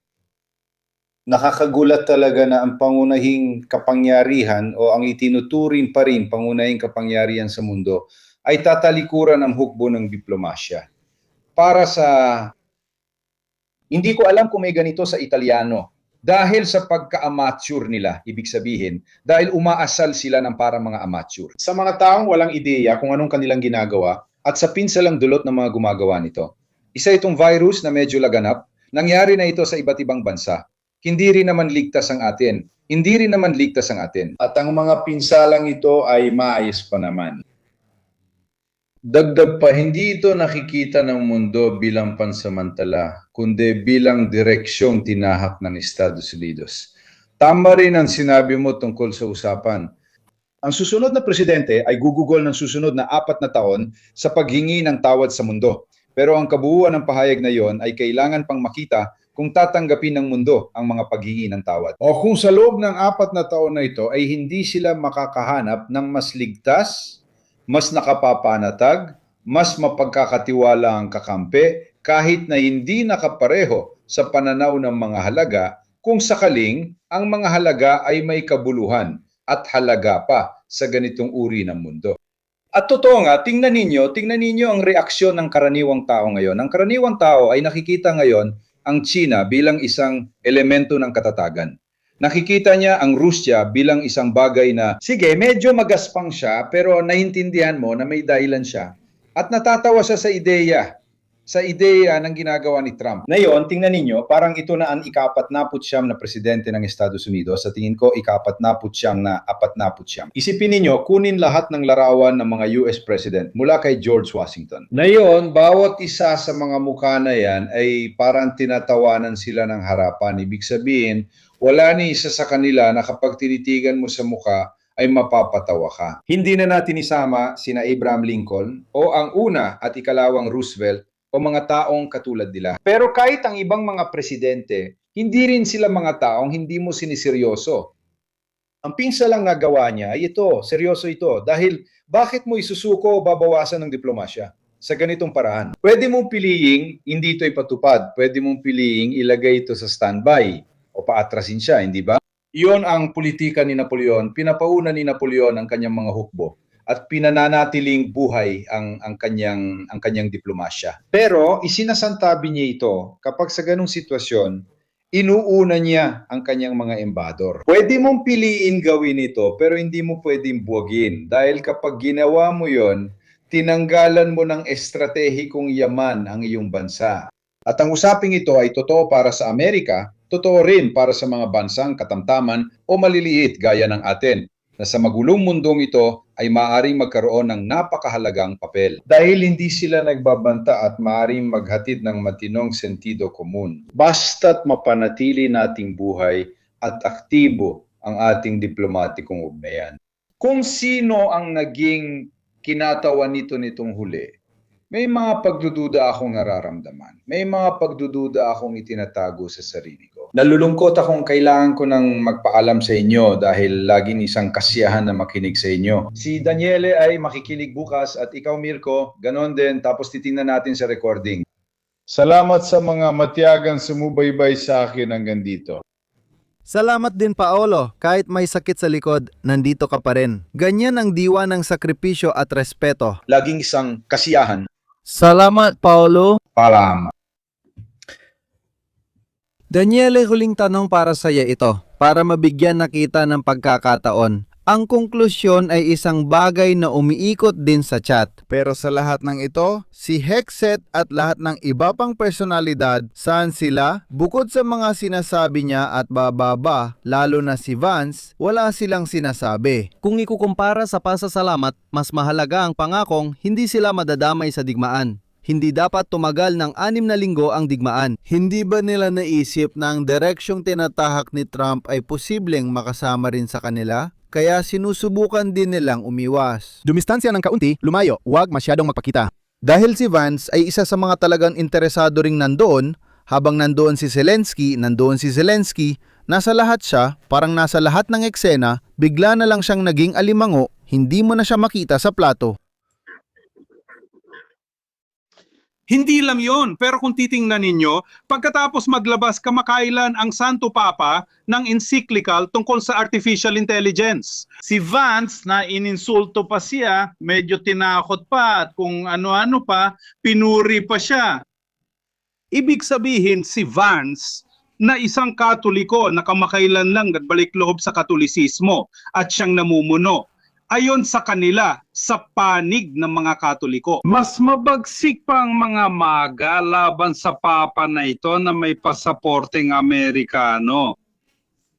Nakakagulat talaga na ang pangunahing kapangyarihan o ang itinuturing pa rin pangunahing kapangyarihan sa mundo ay tatalikuran ang hukbo ng diplomasya. Para sa... Hindi ko alam kung may ganito sa Italiano. Dahil sa pagka-amateur nila, ibig sabihin, dahil umaasal sila ng parang mga amateur. Sa mga taong walang ideya kung anong kanilang ginagawa at sa pinsalang dulot ng mga gumagawa nito. Isa itong virus na medyo laganap Nangyari na ito sa iba't ibang bansa. Hindi rin naman ligtas ang atin. Hindi rin naman ligtas ang atin. At ang mga pinsalang ito ay maayos pa naman. Dagdag pa, hindi ito nakikita ng mundo bilang pansamantala, kundi bilang direksyong tinahak ng Estados Unidos. Tama rin ang sinabi mo tungkol sa usapan. Ang susunod na presidente ay gugugol ng susunod na 4 na taon sa paghingi ng tawad sa mundo. Pero ang kabuuan ng pahayag na iyon ay kailangan pang makita kung tatanggapin ng mundo ang mga paghingi ng tawad. O kung sa loob ng 4 na taon na ito ay hindi sila makakahanap ng mas ligtas, mas nakapapanatag, mas mapagkakatiwala ang kakampi, kahit na hindi nakapareho sa pananaw ng mga halaga, kung sakaling ang mga halaga ay may kabuluhan at halaga pa sa ganitong uri ng mundo. At totoo nga, tingnan ninyo ang reaksyon ng karaniwang tao ngayon. Ang karaniwang tao ay nakikita ngayon ang China bilang isang elemento ng katatagan. Nakikita niya ang Rusya bilang isang bagay na, sige, medyo magaspang siya, pero naintindihan mo na may dahilan siya. At natatawa siya sa ideya ng ginagawa ni Trump. Ngayon, tingnan ninyo, parang ito na ang ika-49 na presidente ng Estados Unidos. Sa tingin ko, ika-49 na 49. Isipin ninyo, kunin lahat ng larawan ng mga US President mula kay George Washington. Ngayon, bawat isa sa mga mukha na yan ay parang tinatawanan sila ng harapan. Ibig sabihin, wala ni isa sa kanila na kapag tinitigan mo sa mukha, ay mapapatawa ka. Hindi na natin isama sina Abraham Lincoln o ang una at ikalawang Roosevelt o mga taong katulad nila. Pero kahit ang ibang mga presidente, hindi rin sila mga taong hindi mo siniseryoso. Ang pinsa lang nagawa niya ay ito, seryoso ito. Dahil bakit mo isusuko o babawasan ng diplomasya sa ganitong paraan? Pwede mong piliing hindi ito ipatupad. Pwede mong piliing ilagay ito sa standby o paatrasin siya, hindi ba? Iyon ang politika ni Napoleon. Pinapauna ni Napoleon ang kanyang mga hukbo at pinananatiling buhay ang kanyang diplomasya. Pero isinasantabi niya ito kapag sa ganung sitwasyon, inuuna niya ang kanyang mga embador. Pwede mong piliin gawin ito pero hindi mo pwedeng buwagin dahil kapag ginawa mo yon, tinanggalan mo ng estratehikong yaman ang iyong bansa. At ang usaping ito ay totoo para sa Amerika, totoo rin para sa mga bansang katamtaman o maliliit gaya ng atin, na sa magulong mundong ito ay maaaring magkaroon ng napakahalagang papel. Dahil hindi sila nagbabanta at maaaring maghatid ng matinong sentido komun. Basta't mapanatili nating buhay at aktibo ang ating diplomatikong ugnayan. Kung sino ang naging kinatawan nitong huli, may mga pagdududa akong nararamdaman. May mga pagdududa akong itinatago sa sarili ko. Nalulungkot akong kailangan ko nang magpaalam sa inyo dahil laging isang kasiyahan na makinig sa inyo. Si Daniele ay makikinig bukas at ikaw Mirko, ganon din, tapos titingnan natin sa recording. Salamat sa mga matiyagang sumubaybay sa akin hanggang dito. Salamat din Paolo, kahit may sakit sa likod, nandito ka pa rin. Ganyan ang diwa ng sakripisyo at respeto. Laging isang kasiyahan. Salamat Paolo. Paalam. Daniele, huling tanong para sa iyo ito, para mabigyan na kita ng pagkakataon. Ang konklusyon ay isang bagay na umiikot din sa chat. Pero sa lahat ng ito, si Hexet at lahat ng iba pang personalidad, saan sila? Bukod sa mga sinasabi niya at bababa, lalo na si Vance, wala silang sinasabi. Kung ikukumpara sa pasasalamat, mas mahalaga ang pangakong hindi sila madadamay sa digmaan. Hindi dapat tumagal ng 6 na linggo ang digmaan. Hindi ba nila naisip na ang direksyong tinatahak ni Trump ay posibleng makasama rin sa kanila? Kaya sinusubukan din nilang umiwas. Dumistansya ng kaunti, lumayo, huwag masyadong magpakita. Dahil si Vance ay isa sa mga talagang interesado ring nandoon, habang nandoon si Zelensky, nasa lahat siya, parang nasa lahat ng eksena, bigla na lang siyang naging alimango, hindi mo na siya makita sa plato. Hindi lang yon, pero kung titingnan ninyo, pagkatapos maglabas kamakailan ang Santo Papa ng encyclical tungkol sa artificial intelligence. Si Vance na ininsulto pa siya, medyo tinakot pa at kung ano-ano pa, pinuri pa siya. Ibig sabihin si Vance na isang Katoliko na kamakailan lang nagbalik loob sa Katolisismo at siyang namumuno Ayon sa kanila, sa panig ng mga Katoliko. Mas mabagsik pa ang mga MAGA laban sa papa na ito na may pasaporteng Amerikano.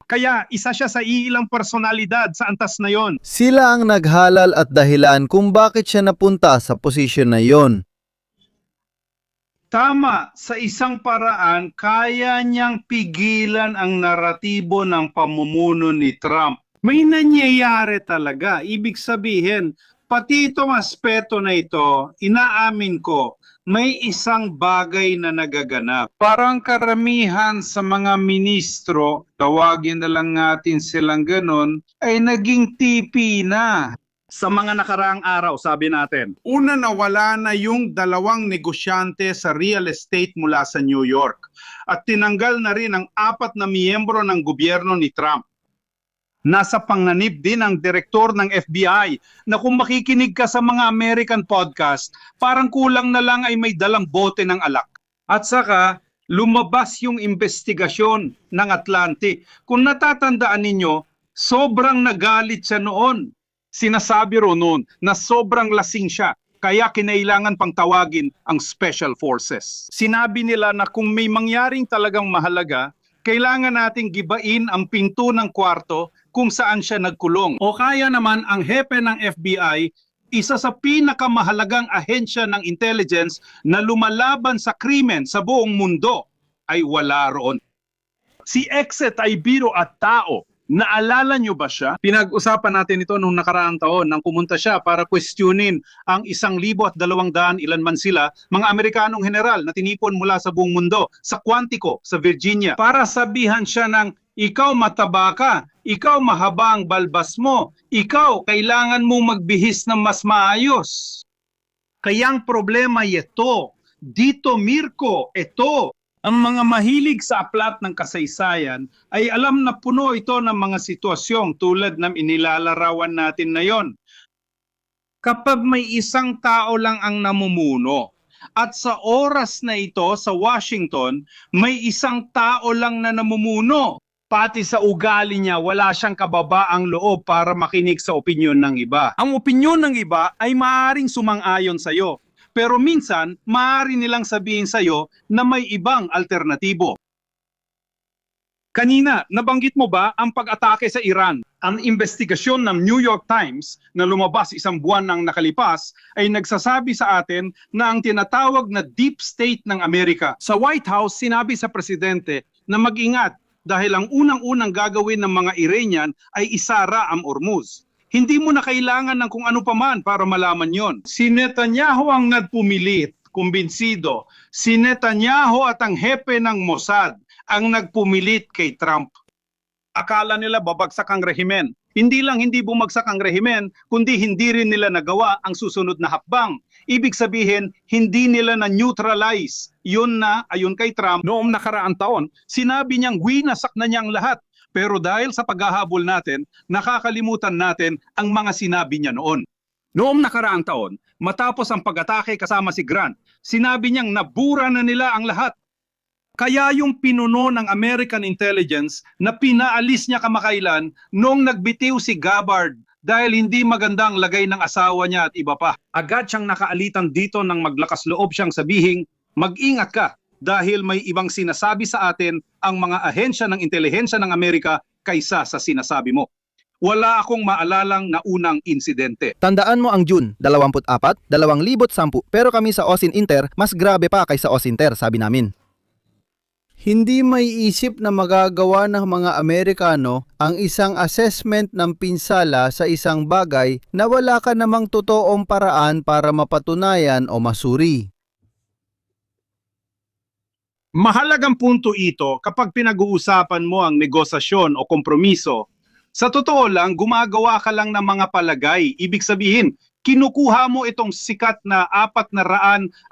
Kaya isa siya sa iilang personalidad sa antas na yon. Sila ang naghalal at dahilan kung bakit siya napunta sa posisyon na yon. Tama, sa isang paraan, kaya niyang pigilan ang naratibo ng pamumuno ni Trump. May nangyayari talaga. Ibig sabihin, pati itong aspeto na ito, inaamin ko, may isang bagay na nagaganap. Parang karamihan sa mga ministro, tawagin na lang natin silang ganon, ay naging tipi na. Sa mga nakaraang araw, sabi natin, Una, nawala na yung 2 negosyante sa real estate mula sa New York at tinanggal na rin ang 4 na miyembro ng gobyerno ni Trump. nasa panganib din ang direktor ng FBI na kung makikinig ka sa mga American podcast, parang kulang na lang ay may dalang bote ng alak. At saka, lumabas yung investigasyon ng Atlantic. Kung natatandaan ninyo, sobrang nagalit siya noon. Sinasabi ro noon na sobrang lasing siya, kaya kinailangan pang tawagin ang Special Forces. Sinabi nila na kung may mangyaring talagang mahalaga, kailangan nating gibain ang pinto ng kwarto kung saan siya nagkulong. O kaya naman ang hepe ng FBI, isa sa pinakamahalagang ahensya ng intelligence na lumalaban sa krimen sa buong mundo, ay wala roon. Si Exet ay biro at tao. Naalala nyo ba siya? Pinag-usapan natin ito noong nakaraang taon nang pumunta siya para questionin ang 1,200 ilan man sila, mga Amerikanong general na tinipon mula sa buong mundo sa Quantico, sa Virginia, para sabihan siya ng ikaw mataba ka, ikaw mahaba ang balbas mo, ikaw kailangan mo magbihis ng mas maayos. Kayang problema ito, dito Mirko, ito. Ang mga mahilig sa aklat ng kasaysayan ay alam na puno ito ng mga sitwasyong tulad ng inilalarawan natin na yon. Kapag may isang tao lang ang namumuno at sa oras na ito sa Washington, may isang tao lang na namumuno. Pati sa ugali niya, wala siyang kababaang loob para makinig sa opinyon ng iba. Ang opinyon ng iba ay maaaring sumang-ayon sa iyo. Pero minsan, maaari nilang sabihin sa iyo na may ibang alternatibo. Kanina, nabanggit mo ba ang pag-atake sa Iran? Ang investigasyon ng New York Times na lumabas isang buwan nang nakalipas ay nagsasabi sa atin na ang tinatawag na deep state ng Amerika. Sa White House, sinabi sa presidente na mag-ingat dahil ang unang-unang gagawin ng mga Iranian ay isara ang Hormuz. Hindi mo na kailangan ng kung ano paman para malaman yon. Si Netanyahu ang nagpumilit, kumbinsido. Si Netanyahu at ang hepe ng Mossad ang nagpumilit kay Trump. Akala nila babagsak ang rehimen. Hindi lang hindi bumagsak ang rehimen, kundi hindi rin nila nagawa ang susunod na hakbang. Ibig sabihin, hindi nila na-neutralize. Yun na, ayon kay Trump, noong nakaraang taon, sinabi niyang winasak na niyang lahat. Pero dahil sa paghahabol natin, nakakalimutan natin ang mga sinabi niya noon. Noong nakaraang taon, matapos ang pag-atake kasama si Grant, sinabi niyang nabura na nila ang lahat. Kaya yung pinuno ng American Intelligence na pinaalis niya kamakailan noong nagbitiw si Gabbard dahil hindi magandang lagay ng asawa niya at iba pa. Agad siyang nakaalitan dito nang maglakas loob siyang sabihing, mag-ingat ka. Dahil may ibang sinasabi sa atin ang mga ahensya ng intelihensya ng Amerika kaysa sa sinasabi mo. Wala akong maalalang na unang insidente. Tandaan mo ang June 24, 2010, pero kami sa Osin Inter, mas grabe pa kaysa Osinter, sabi namin. Hindi may isip na magagawa ng mga Amerikano ang isang assessment ng pinsala sa isang bagay na wala ka namang totoong paraan para mapatunayan o masuri. Mahalagang punto ito kapag pinag-uusapan mo ang negosasyon o kompromiso. Sa totoo lang, gumagawa ka lang ng mga palagay. Ibig sabihin, kinukuha mo itong sikat na 440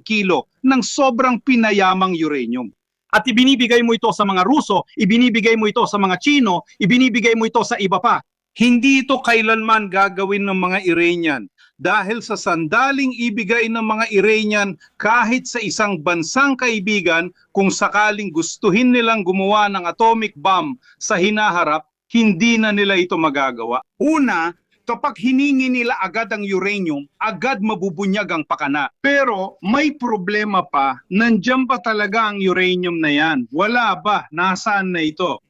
kilo ng sobrang pinayamang uranium. At ibinibigay mo ito sa mga Ruso, ibinibigay mo ito sa mga Chino, ibinibigay mo ito sa iba pa. Hindi ito kailanman gagawin ng mga Iranian. Dahil sa sandaling ibigay ng mga Iranian kahit sa isang bansang kaibigan kung sakaling gustuhin nilang gumawa ng atomic bomb sa hinaharap, hindi na nila ito magagawa. Una, Kapag hiningi nila agad ang uranium, agad mabubunyag ang pakana. Pero may problema pa, nandiyan pa talaga ang uranium na yan. Wala ba? Nasaan na ito?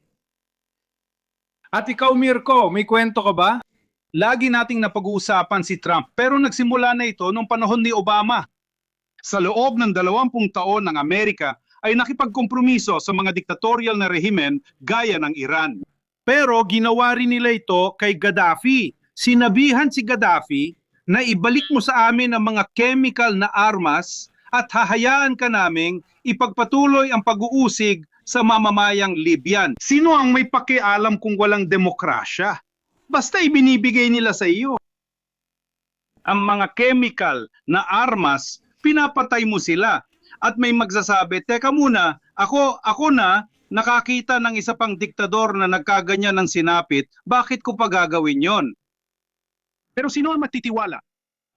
At ikaw, Mirko, may kwento ka ba? Lagi nating napag-uusapan si Trump, pero nagsimula na ito nung panahon ni Obama. Sa loob ng 20 taon ng Amerika ay nakipagkompromiso sa mga diktatorial na rehimen gaya ng Iran. Pero ginawa rin nila ito kay Gaddafi. Sinabihan si Gaddafi na ibalik mo sa amin ang mga chemical na armas at hahayaan ka naming ipagpatuloy ang pag-uusig sa mamamayang Libyan. Sino ang may pakialam kung walang demokrasya? Basta ibinibigay nila sa iyo. Ang mga chemical na armas, pinapatay mo sila. At may magsasabi, teka muna, ako na nakakita ng isa pang diktador na nagkaganyan ng sinapit, bakit ko pa gagawin yon? Pero sino ang matitiwala?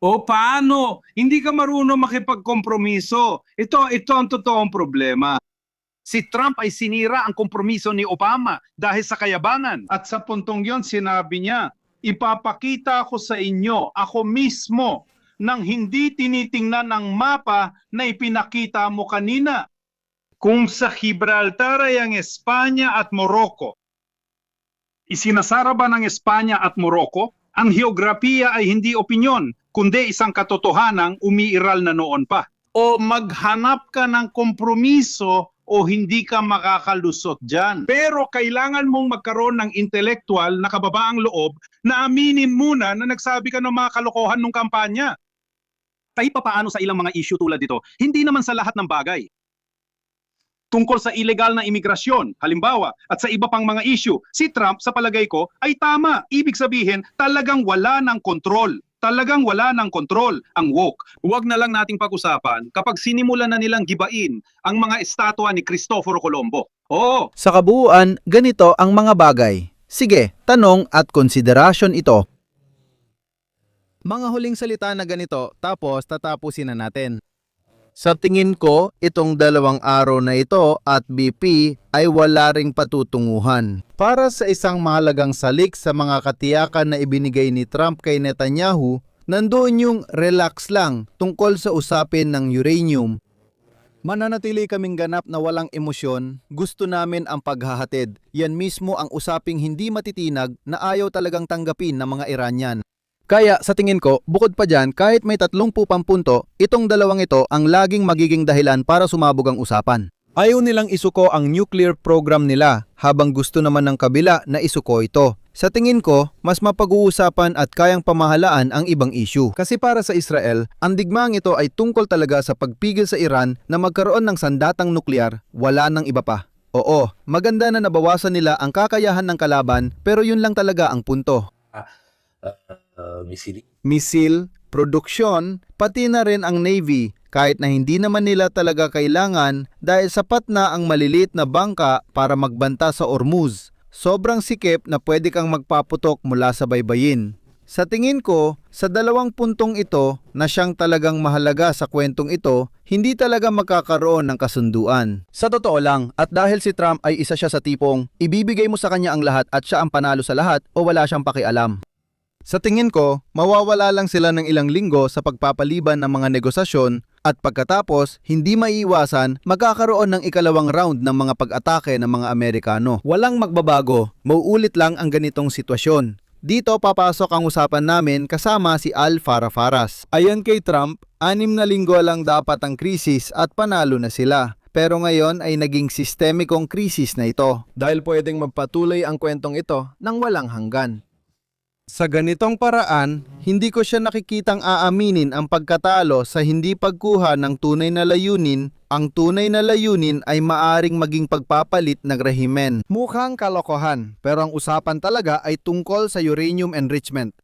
O paano? Hindi ka marunong makipagkompromiso. Ito ang totoong problema. Si Trump ay sinira ang kompromiso ni Obama dahil sa kayabangan. At sa puntong yon sinabi niya, ipapakita ko sa inyo, ako mismo, nang hindi tinitingnan ng mapa na ipinakita mo kanina. Kung sa Gibraltar ay ang Espanya at Morocco, isinasara ba ng Espanya at Morocco? Ang heograpiya ay hindi opinyon, kundi isang katotohanang umiiral na noon pa. O maghanap ka ng kompromiso o hindi ka makakalusot dyan. Pero kailangan mong magkaroon ng intelektual na kababaang loob na aminin muna na nagsabi ka ng mga kalokohan ng kampanya. Kahit papaano sa ilang mga issue tulad dito, hindi naman sa lahat ng bagay. Tungkol sa illegal na imigrasyon, halimbawa, at sa iba pang mga issue, si Trump sa palagay ko ay tama. Ibig sabihin, talagang wala ng kontrol. Talagang wala ng kontrol ang woke. Huwag na lang nating pag-usapan kapag sinimulan na nilang gibain ang mga estatwa ni Cristoforo Colombo. Oo, Sa kabuuan, ganito ang mga bagay. Sige, tanong at konsiderasyon ito. Mga huling salita na ganito, tapos tatapusin na natin. Sa tingin ko, itong 2 araw na ito at BP ay wala ring patutunguhan. Para sa isang mahalagang salik sa mga katiyakan na ibinigay ni Trump kay Netanyahu, nandoon yung relax lang tungkol sa usapin ng uranium. Mananatili kaming ganap na walang emosyon, gusto namin ang paghahatid. Yan mismo ang usaping hindi matitinag na ayaw talagang tanggapin ng mga Iranian. Kaya sa tingin ko, bukod pa dyan, kahit may 30 pang punto, itong 2 ito ang laging magiging dahilan para sumabog ang usapan. Ayaw nilang isuko ang nuclear program nila, habang gusto naman ng kabila na isuko ito. Sa tingin ko, mas mapag-uusapan at kayang pamahalaan ang ibang issue. Kasi para sa Israel, ang digmaang ito ay tungkol talaga sa pagpigil sa Iran na magkaroon ng sandatang nuklear, wala nang iba pa. Oo, maganda na nabawasan nila ang kakayahan ng kalaban, pero yun lang talaga ang punto. Misil, produksyon, pati na rin ang Navy, kahit na hindi naman nila talaga kailangan dahil sapat na ang maliliit na bangka para magbanta sa Ormuz. Sobrang sikip na pwede kang magpaputok mula sa baybayin. Sa tingin ko, sa 2 puntong ito na siyang talagang mahalaga sa kwentong ito, hindi talaga magkakaroon ng kasunduan. Sa totoo lang, at dahil si Trump ay isa siya sa tipong ibibigay mo sa kanya ang lahat at siya ang panalo sa lahat o wala siyang pakialam. Sa tingin ko, mawawala lang sila ng ilang linggo sa pagpapaliban ng mga negosasyon at pagkatapos, hindi maiiwasan, magkakaroon ng ikalawang round ng mga pag-atake ng mga Amerikano. Walang magbabago, mauulit lang ang ganitong sitwasyon. Dito papasok ang usapan namin kasama si Al Farafaras. Ayon kay Trump, 6 na linggo lang dapat ang krisis at panalo na sila. Pero ngayon ay naging sistemikong krisis na ito dahil pwedeng magpatuloy ang kwentong ito nang walang hanggan. Sa ganitong paraan, hindi ko siya nakikitang aaminin ang pagkatalo sa hindi pagkuha ng tunay na layunin. Ang tunay na layunin ay maaring maging pagpapalit ng rehimen. Mukhang kalokohan, pero ang usapan talaga ay tungkol sa uranium enrichment.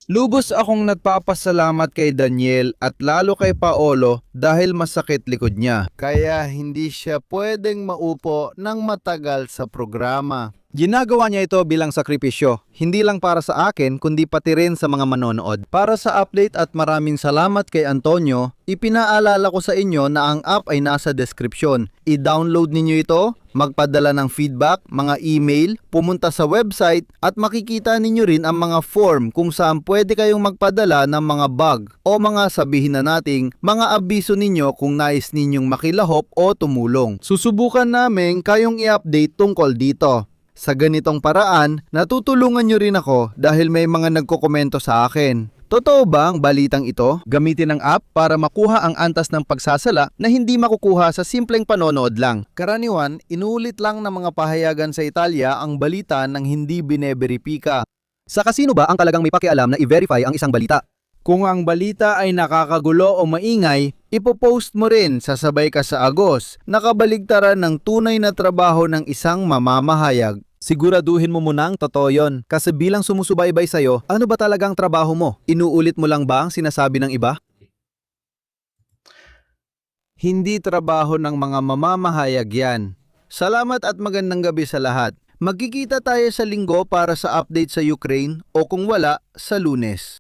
Lubos akong nagpapasalamat kay Daniel at lalo kay Paolo dahil masakit likod niya. Kaya hindi siya pwedeng maupo ng matagal sa programa. Ginagawa niya ito bilang sakripisyo, hindi lang para sa akin kundi pati rin sa mga manonood. Para sa update at maraming salamat kay Antonio, ipinaalala ko sa inyo na ang app ay nasa description. I-download ninyo ito, magpadala ng feedback, mga email, pumunta sa website at makikita ninyo rin ang mga form kung saan pwede kayong magpadala ng mga bug o mga sabihin na nating mga abiso ninyo kung nais ninyong makilahok o tumulong. Susubukan namin kayong i-update tungkol dito. Sa ganitong paraan, natutulungan nyo rin ako dahil may mga nagkokomento sa akin. Totoo ba ang balitang ito? Gamitin ang app para makuha ang antas ng pagsasala na hindi makukuha sa simpleng panonood lang. Karaniwan, inuulit lang ng mga pahayagan sa Italia ang balita ng hindi bineberipika. Sa kasino ba ang talagang may pakialam na i-verify ang isang balita? Kung ang balita ay nakakagulo o maingay, ipopost mo rin sasabay ka sa agos, nakabaligtaran ng tunay na trabaho ng isang mamamahayag. Siguraduhin mo muna ang totoo yun, kasi bilang sumusubaybay sa'yo, ano ba talagang trabaho mo? Inuulit mo lang ba ang sinasabi ng iba? Hindi trabaho ng mga mamamahayag yan. Salamat at magandang gabi sa lahat. Magkikita tayo sa Linggo para sa update sa Ukraine o kung wala, sa Lunes.